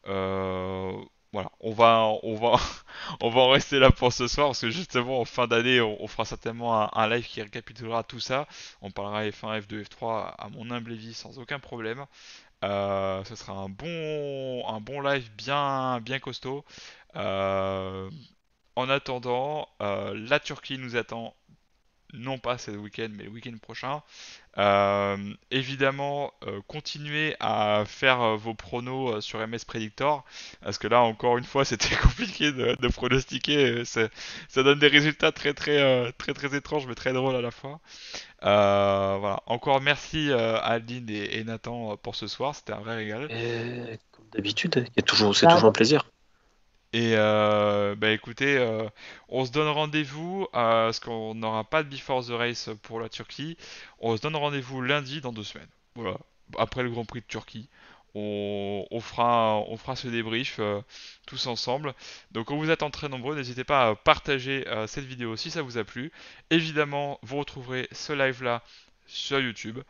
Euh, voilà, on va en rester là pour ce soir, parce que justement en fin d'année, on fera certainement un live qui récapitulera tout ça. On parlera F1, F2, F3 à mon humble avis sans aucun problème. Ce sera un bon live bien costaud. Euh, En attendant, la Turquie nous attend non pas ce week-end, mais le week-end prochain. Évidemment, continuez à faire vos pronos sur MS Predictor, parce que là, encore une fois, c'était compliqué de pronostiquer. Ça donne des résultats très étranges, mais très drôles à la fois. Voilà. Encore merci à Adeline et Nathan pour ce soir, c'était un vrai régal. Comme d'habitude, c'est Bah, toujours un plaisir. Et bah écoutez, on se donne rendez-vous, parce qu'on n'aura pas de Before the Race pour la Turquie. On se donne rendez-vous lundi dans 2 semaines. Voilà, après le Grand Prix de Turquie. On fera ce débrief tous ensemble. Donc on vous attend très nombreux. N'hésitez pas à partager cette vidéo si ça vous a plu. Évidemment, vous retrouverez ce live-là sur YouTube.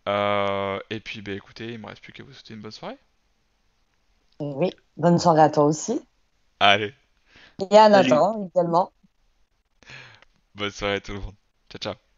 Et puis bah écoutez, il me reste plus qu'à vous souhaiter une bonne soirée. oui, bonne soirée à toi aussi. Allez, Et à Salut. Nathan également. bonne soirée à tout le monde. Ciao ciao.